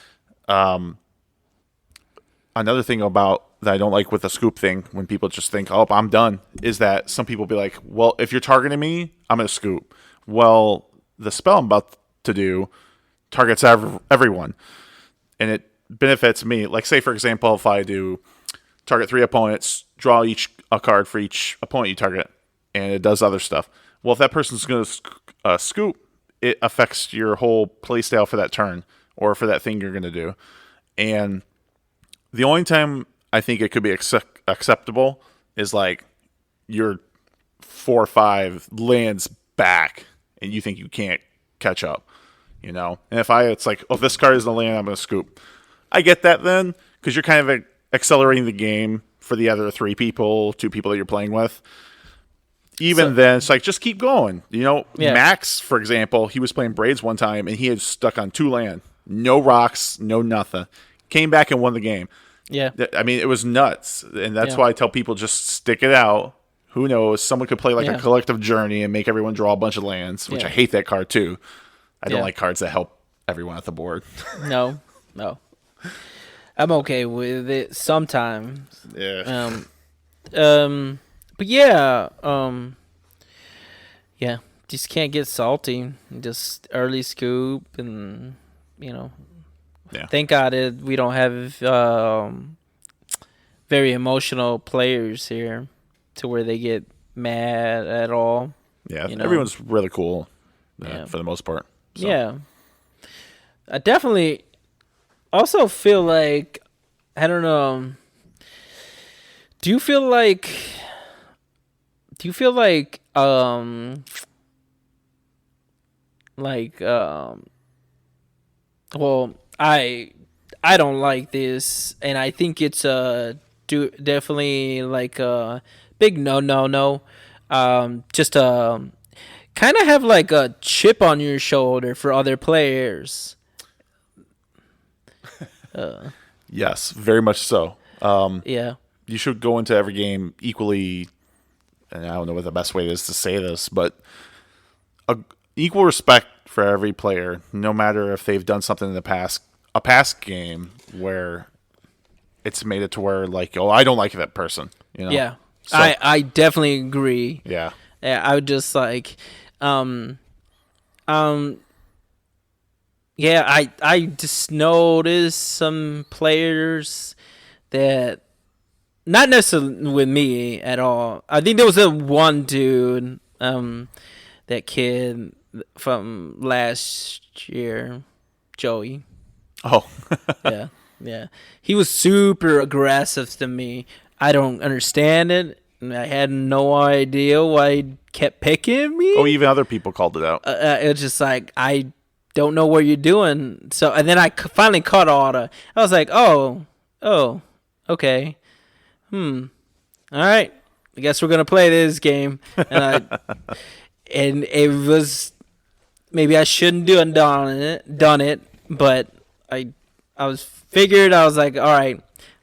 another thing about that I don't like with the scoop thing, when people just think, oh, I'm done, is that some people be like, well, if you're targeting me, I'm going to scoop. Well, the spell I'm about to do targets everyone, and it benefits me. Like, say, for example, if I do target 3 opponents, draw a card for each opponent you target, and it does other stuff. Well, if that person's going to scoop, it affects your whole playstyle for that turn or for that thing you're going to do. And the only time I think it could be acceptable is like you're 4 or 5 lands back and you think you can't catch up, you know? And it's like, oh, if this card is the land, I'm going to scoop. I get that then, because you're kind of accelerating the game for the other 2 people that you're playing with. Even then, it's like, just keep going. You know, Max, for example, he was playing Braids one time, and he had stuck on 2 land. No rocks, no nothing. Came back and won the game. Yeah. I mean, it was nuts. And that's why I tell people, just stick it out. Who knows? Someone could play like a collective journey and make everyone draw a bunch of lands, which I hate that card too. I don't like cards that help everyone at the board. No. I'm okay with it sometimes. Yeah. But yeah, just can't get salty. Just early scoop, and thank God we don't have very emotional players here, to where they get mad at all. Yeah, everyone's really cool for the most part. So. Yeah, I definitely also feel like, I don't know. Do you feel like well, I don't like this, and I think it's definitely like a big no. Just kind of have like a chip on your shoulder for other players. Yes, very much so. Yeah. You should go into every game equally, and I don't know what the best way is to say this, but equal respect for every player, no matter if they've done something in the past, a past game where it's made it to where, like, oh, I don't like that person. You know? Yeah. So, I definitely agree. Yeah. I would just like, yeah, I just noticed some players that, not necessarily with me at all. I think there was a one dude, that kid from last year, Joey. Oh. Yeah. He was super aggressive to me. I don't understand it. I had no idea why he kept picking me. Oh, even other people called it out. It was just like, I don't know what you're doing. So, and then I finally caught all I was like, oh, okay. All right. I guess we're going to play this game. And it was, maybe I shouldn't done it, but I was like, all right,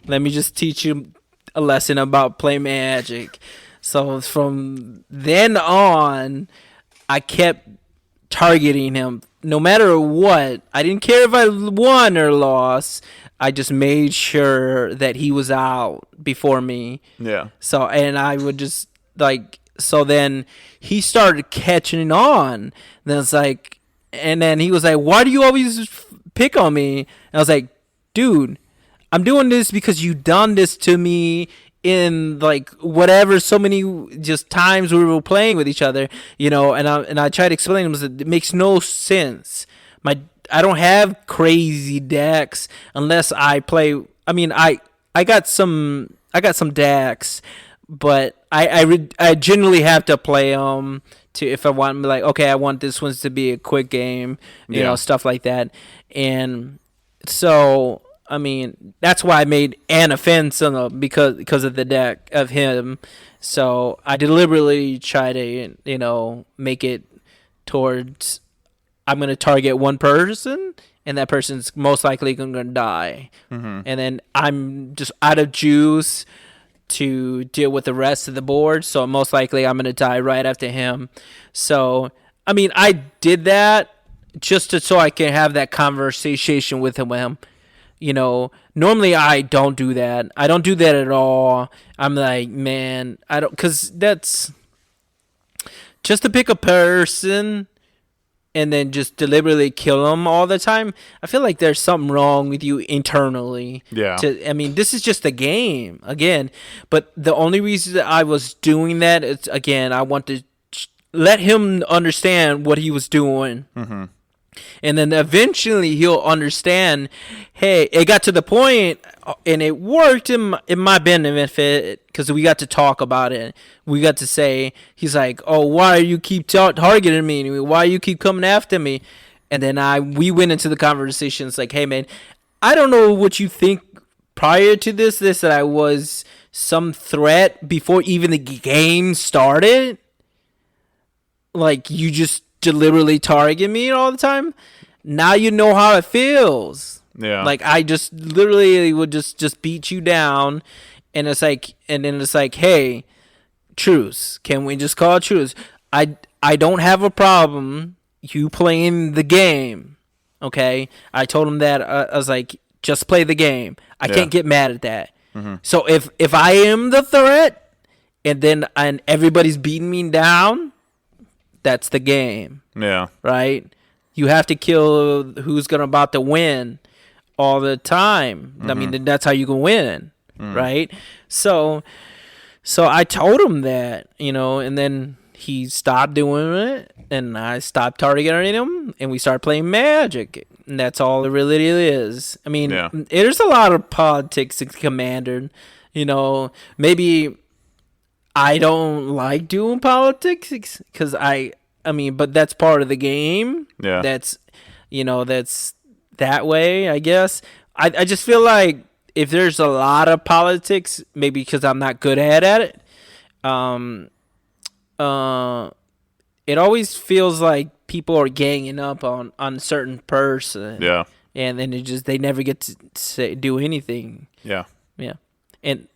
let me just teach you a lesson about play Magic. So from then on, I kept targeting him no matter what. I didn't care if I won or lost. I just made sure that he was out before me. Yeah. So, and I would just like, so then he started catching on. Then it's like, and then he was like, why do you always pick on me? And I was like, dude, I'm doing this because you done this to me in like whatever, so many just times we were playing with each other, and I tried to explain to him that it makes no sense. I don't have crazy decks unless I play. I mean, I got some decks, but I generally have to play them to, if I want, like, okay, I want this one to be a quick game, you know, stuff like that. And so, I mean, that's why I made an offense because of the deck of him. So I deliberately try to, make it towards, I'm going to target one person, and that person's most likely going to die. Mm-hmm. And then I'm just out of juice to deal with the rest of the board, so most likely I'm going to die right after him. So, I mean, I did that just so I can have that conversation with him. Normally I don't do that. I don't do that at all. I'm like, man, I don't, because that's just to pick a person and then just deliberately kill them all the time, I feel like there's something wrong with you internally. Yeah. I mean, this is just a game again, but the only reason that I was doing that is, again, I want to let him understand what he was doing. Mm-hmm. And then eventually he'll understand, hey, it got to the point, and it worked in my benefit, because we got to talk about it. We got to say, he's like, oh, why you keep targeting me? Why you keep coming after me? And then we went into the conversations like, hey, man, I don't know what you think prior to this that I was some threat before even the game started. Like, you just deliberately target me all the time. Now you know how it feels. Yeah. Like, I just literally would just beat you down, and it's like, hey, truce. Can we just call it truce? I don't have a problem you playing the game. Okay? I told him that. I was like, just play the game. I can't get mad at that. Mm-hmm. So if I am the threat, and everybody's beating me down, that's the game. Yeah. Right? You have to kill who's about to win all the time. Mm-hmm. I mean, that's how you can win. Mm. Right? So I told him that, and then he stopped doing it, and I stopped targeting him, and we started playing Magic. And that's all it really is. I mean, there's a lot of politics in Commander. Maybe I don't like doing politics because but that's part of the game. Yeah. That's that way, I guess. I just feel like if there's a lot of politics, maybe because I'm not good at it, it always feels like people are ganging up on a certain person. Yeah. And then they never get to do anything. Yeah. Yeah. And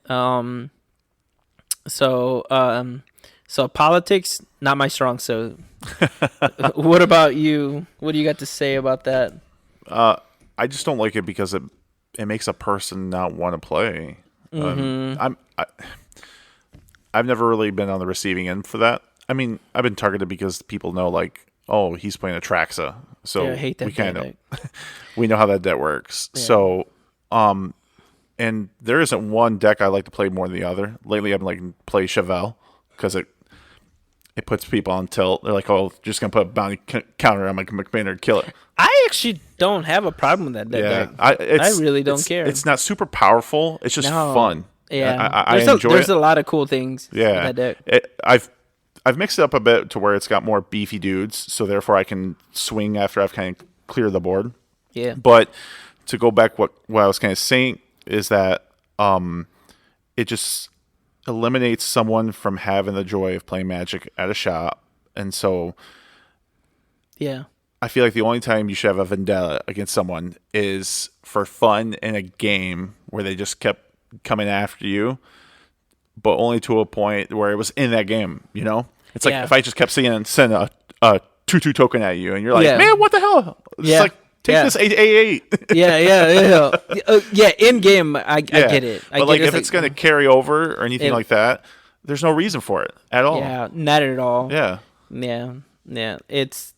so politics, not my strong suit. What about you? What do you got to say about that? I just don't like it because it makes a person not want to play. Mm-hmm. I've never really been on the receiving end for that. I mean, I've been targeted because people know, like, oh, he's playing Atraxa, so I hate that we kind of we know how that deck works. Yeah. So, and there isn't one deck I like to play more than the other. Lately, I've been liking to play Chevelle because it puts people on tilt. They're like, oh, just gonna put a bounty counter on my commander and kill it. I actually don't have a problem with that deck. I really don't care. It's not super powerful. It's just fun. Yeah, I enjoy it. There's a lot of cool things. Yeah, with that deck. I've mixed it up a bit to where it's got more beefy dudes, so therefore I can swing after I've kind of cleared the board. Yeah. But to go back, what I was kind of saying is that it just eliminates someone from having the joy of playing Magic at a shop, and so yeah, I feel like the only time you should have a vendetta against someone is for fun in a game where they just kept coming after you, but only to a point where it was in that game, It's like if I just kept send a 2/2 token at you, and you're like, man, what the hell? It's like, take this 8/8. Yeah, in game, I get it. But like, if it's going to carry over or anything like that, there's no reason for it at all. Yeah, not at all. Yeah. It's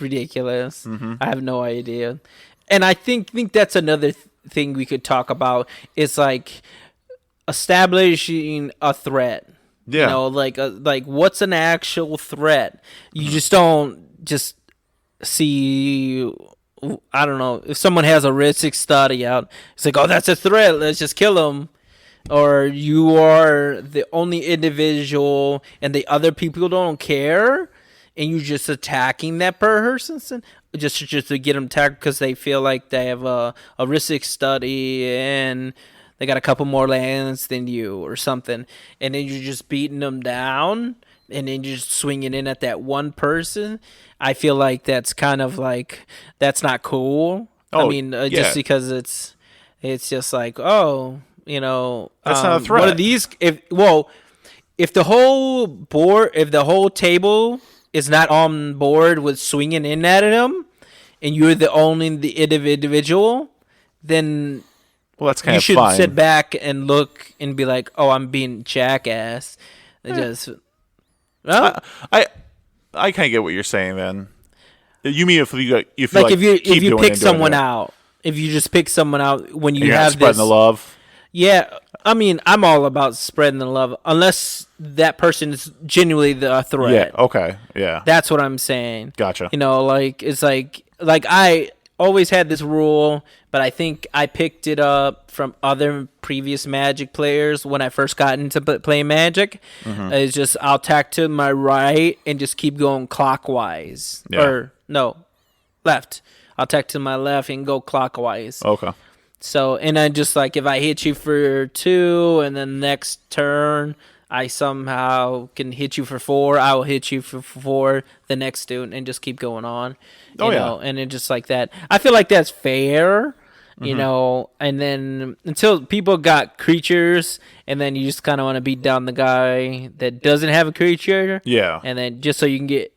ridiculous. Mm-hmm. I have no idea, and I think that's another thing we could talk about is like establishing a threat. Yeah. Like what's an actual threat? You just don't just see. I don't know, if someone has a Ritzik study out, it's like, oh, that's a threat, let's just kill them. Or you are the only individual and the other people don't care, and you're just attacking that person just to get them attacked because they feel like they have a Ritzik study and they got a couple more lands than you or something, and then you're just beating them down, and then you're just swinging in at that one person. I feel like that's kind of like, that's not cool. I mean, just because it's just like, that's not a threat. What are these? If the whole board, if the whole table is not on board with swinging in at him, and you're the individual, then that's kind you of should fine. Sit back and look and be like, oh, I'm being jackass. Just. I kind of get what you're saying, then. You mean if you if you pick someone out, if you just pick someone out when you have spreading the love. Yeah, I mean, I'm all about spreading the love, unless that person is genuinely the threat. Yeah. Okay. Yeah. That's what I'm saying. Gotcha. It's like I always had this rule, but I think I picked it up from other previous Magic players when I first got into playing Magic. It's just I'll tack to my right and just keep going clockwise. Yeah. Or no, left. I'll tack to my left and go clockwise. Okay. So, and then just like if I hit you for 2 and then next turn I somehow can hit you for 4, I will hit you for 4 the next turn and just keep going on. You know, and it just like that. I feel like that's fair, you know, and then until people got creatures and then you just kind of want to beat down the guy that doesn't have a creature. Yeah. And then just so you can get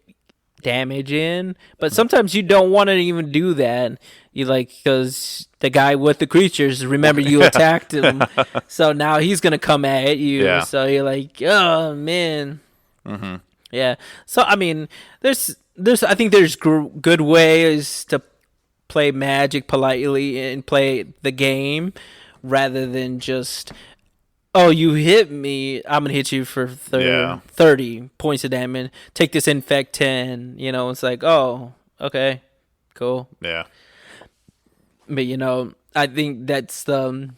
damage in. But sometimes you don't want to even do that. You because the guy with the creatures, remember you attacked him, so now he's gonna come at you. Yeah. So you're like, oh man, yeah. So I mean, I think there's good ways to play Magic politely and play the game, rather than just, oh, you hit me, I'm gonna hit you for 30 points of damage. Take this infect 10. You know, it's like, oh, okay, cool. Yeah. But I think that's the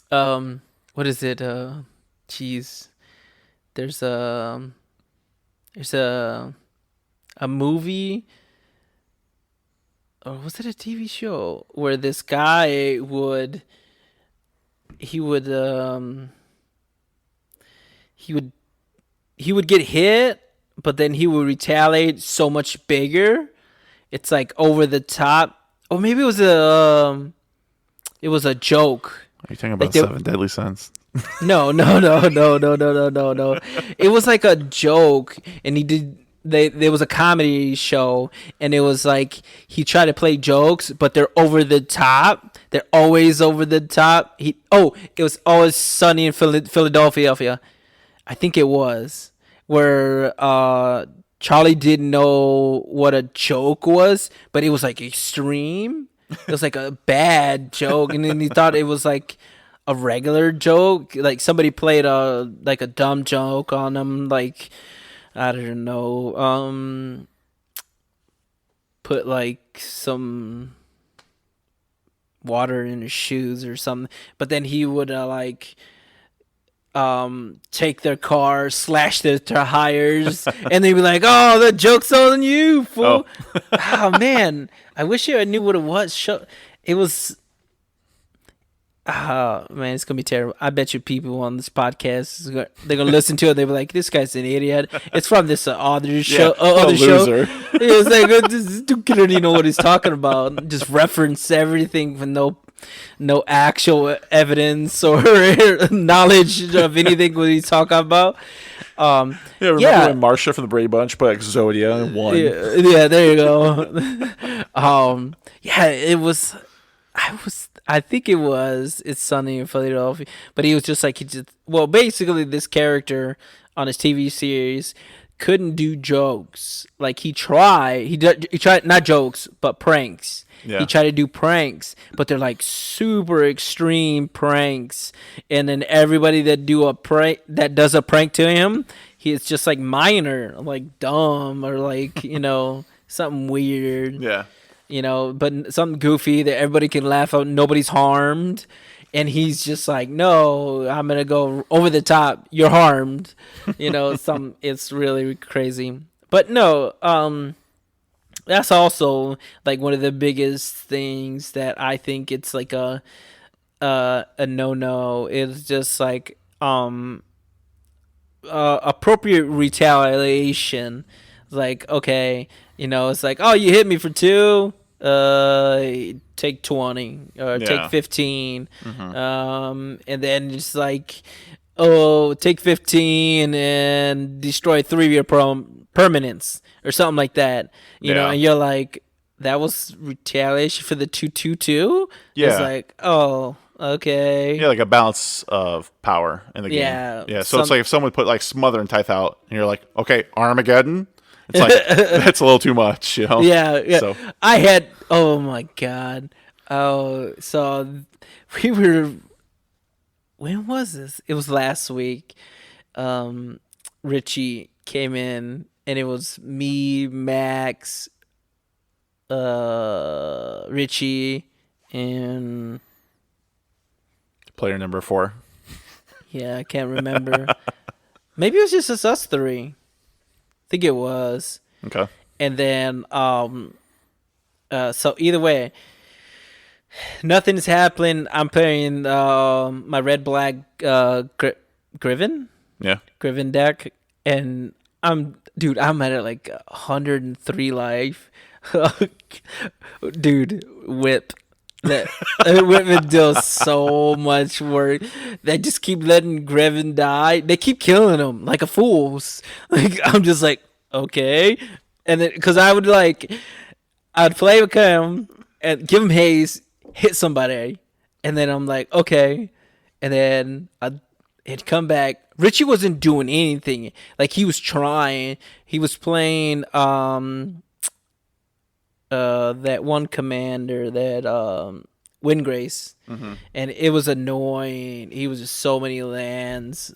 what is it? Jeez, there's a movie, or was it a TV show where this guy would get hit, but then he would retaliate so much bigger. It's like over the top. Or maybe it was a joke. Are you talking about 7 Deadly Sins? No. It was like a joke, and there was a comedy show, and it was like he tried to play jokes, but they're over the top. They're always over the top. It was Always Sunny in Philadelphia. I think it was where Charlie didn't know what a joke was, but it was like extreme. It was like a bad joke, and then he thought it was like a regular joke. Like somebody played a dumb joke on him, like I don't know, put like some water in his shoes or something. But then he would take their car, slash their tires, and they'd be like, "Oh, the joke's on you, fool!" Oh man, I wish I knew what it was. It was. Oh man, it's gonna be terrible. I bet you people on this podcast they're gonna listen to it. They'll be like, "This guy's an idiot." It's from this other show. Other show. It's like this dude don't even know what he's talking about. Just reference everything with no actual evidence or knowledge of anything what he's talking about. Remember when Marsha from the Brady Bunch put Exodia and won? Yeah, there you go. It was. I think it's Sunny in Philadelphia, but he was just like basically this character on his TV series couldn't do jokes. Like he tried not jokes but pranks. Yeah. He tried to do pranks, but they're like super extreme pranks, and then everybody that does a prank to him, it's just like minor, like dumb or like something weird. Yeah. But something goofy that everybody can laugh at, nobody's harmed, and he's just like, no, I'm gonna go over the top, you're harmed. It's really crazy. But no, that's also like one of the biggest things that I think it's like a no. It's just like appropriate retaliation. Like, okay, it's like, oh, you hit me for 2, take 20 or take 15, and then just like, oh, take 15 and destroy 3 of your permanents or something like that. You know, and you're like, that was retaliation for the 2/2/2. Yeah, it's like, oh, okay. Yeah, like a balance of power in the game. Yeah. So it's like if someone put like Smother and Tithe out, and you're like, okay, Armageddon. It's like that's a little too much, you know. Yeah. So I had. Oh my god. Oh, so we were. When was this? It was last week. Richie came in, and it was me, Max, Richie, and player number 4. yeah, I can't remember. Maybe it was just us three. I think it was. Okay. And then, so either way, nothing's happening. I'm playing my red black Griven. Yeah. Griven deck, and I'm at like 103 life. Dude, whip. That Whitman does so much work. They just keep letting Greven die. They keep killing him like a fools. Like I'm just like, okay, and then because I'd play with him and give him haste, hit somebody, and then I'm like, okay, and then he'd come back. Richie wasn't doing anything. Like he was trying. He was playing that one commander that Windgrace, and it was annoying. He was just so many lands,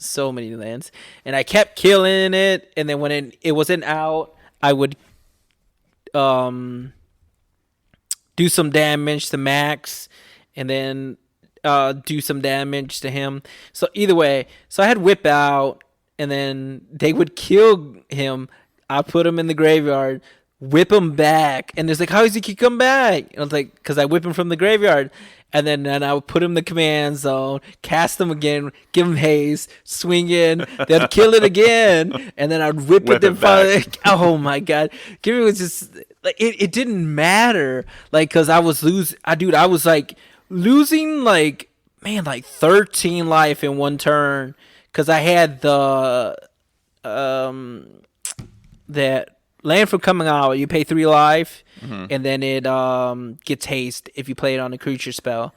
and I kept killing it. And then when it wasn't out, I would do some damage to Max, and then do some damage to him. So either way, so I had whip out, and then they would kill him. I put him in the graveyard, whip him back, and it's like, how does he keep coming back? And I was like, because I whip him from the graveyard, and then I would put him in the command zone, cast him again, give him haste, swing in, then kill it again, and then I'd whip it. Then finally, oh my god, Gibby was just like it didn't matter, like because I was losing. I was like losing like 13 life in one turn because I had the that land from coming out, you pay 3 life, and then it gets haste if you play it on a creature spell.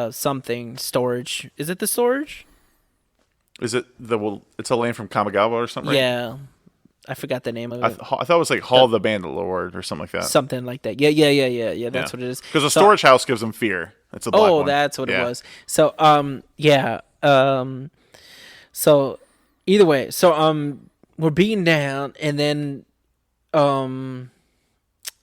Something storage. Is it the storage? Is it it's a land from Kamigawa or something? Right? Yeah, I forgot the name of it. I thought it was like Hall of the Bandit-Lord or something like that. Something like that. Yeah. That's what it is. Because the storage house gives them fear. It's a black one. That's what it was. So so either way, so we're beaten down, and then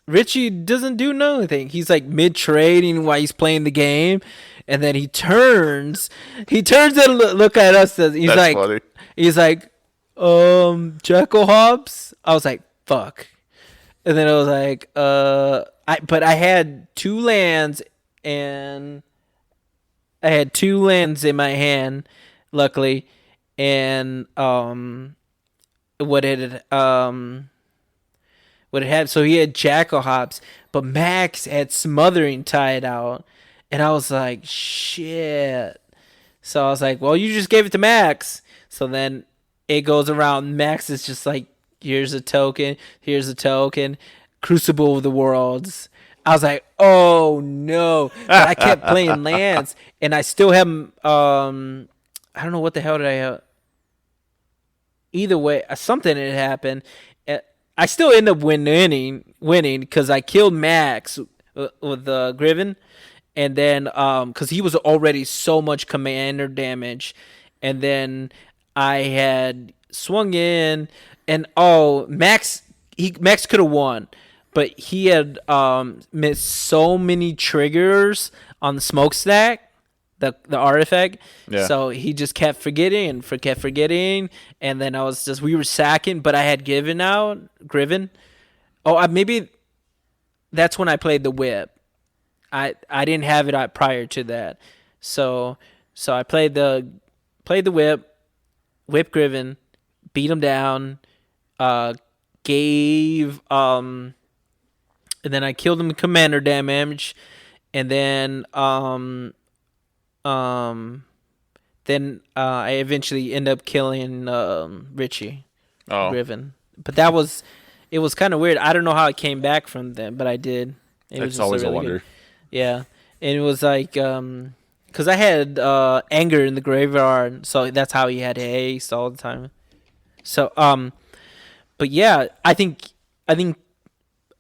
Richie doesn't do nothing. He's like mid trading while he's playing the game, and then he turns and look at us. He's like, funny. He's like, Jekyll Hobbs. I was like, fuck. And then I was like, but I had 2 lands, and I had 2 lands in my hand, luckily, and what it had, so he had Jackal Hops, but Max had Smothering tied out, and I was like, shit. So I was like, well, you just gave it to Max. So then it goes around. Max is just like, here's a token, Crucible of the Worlds. I was like, oh no. But I kept playing lands, and I still haven't, I don't know what the hell did I have. Either way, something had happened. I still end up winning because I killed Max with the Griven, and then because he was already so much commander damage, and then I had swung in, and Max could have won, but he had missed so many triggers on the smokestack. The artifact, so he just kept forgetting, and then we were sacking, but I had Griven. Maybe that's when I played the whip. I didn't have it prior to that, so I played the whip Griven, beat him down, gave and then I killed him with commander damage, and then then I eventually end up killing Richie Griven. But it was kind of weird. I don't know how it came back from them, but I did. It's always a wonder. Yeah, and it was like because I had anger in the graveyard, so that's how he had haste all the time. So but yeah, I think I think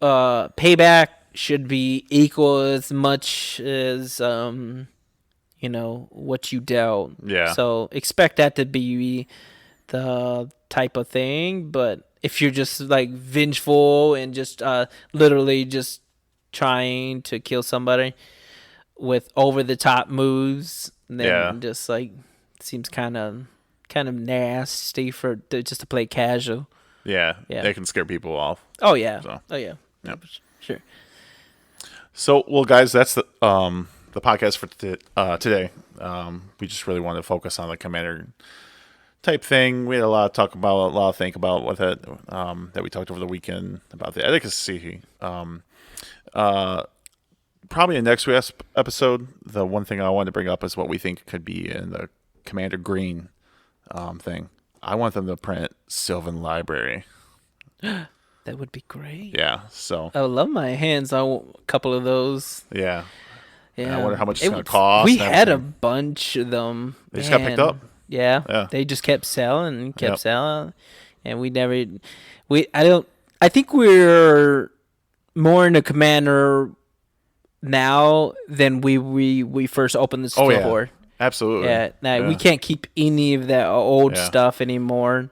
payback should be equal as much as what you dealt. Yeah. So expect that to be the type of thing. But if you're just like vengeful and just literally just trying to kill somebody with over the top moves, then just like seems kind of nasty just to play casual. Yeah. They can scare people off. Oh yeah. So. Oh yeah. Yep. Sure. So, well, guys, that's the podcast for today. We just really wanted to focus on the commander type thing. We had a lot to talk about, a lot to think about with it. That we talked over the weekend about the etiquette. Probably in next week's episode, the one thing I wanted to bring up is what we think could be in the Commander Green thing. I want them to print Sylvan Library. That would be great. Yeah, so I would love my hands on a couple of those. Yeah. Yeah. I wonder how much it's going to cost. We had a bunch of them. They just got picked up. Yeah. They just kept selling and selling, and I think we're more into Commander now than we first opened the store. Oh, yeah. Absolutely. Yeah. Now we can't keep any of that old stuff anymore.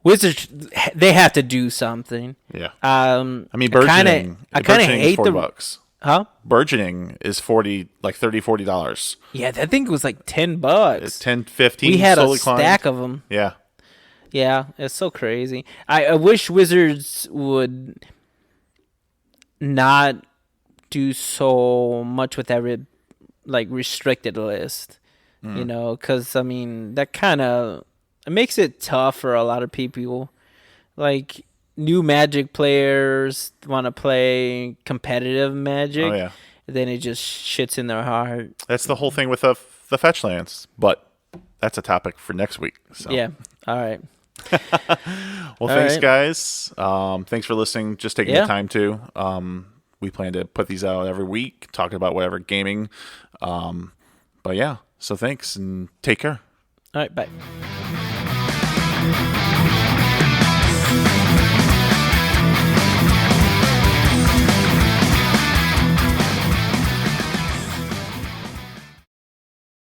Wizards, they have to do something. Yeah. Burgeoning. I kind of hate $40. Huh? Burgeoning is $40. Yeah, that thing was like $10. It's 10, 15. We had a stack of them. Yeah. Yeah, it's so crazy. I wish Wizards would not do so much with that restricted list. Because that kind of it makes it tough for a lot of people. Like new Magic players want to play competitive Magic. Oh, yeah. Then it just shits in their heart. That's the whole thing with the fetch lands, but that's a topic for next week. So. Yeah. All right. Well, thanks, guys. Thanks for listening. Just taking the time to. We plan to put these out every week, talking about whatever gaming. But yeah, so thanks and take care. All right. Bye.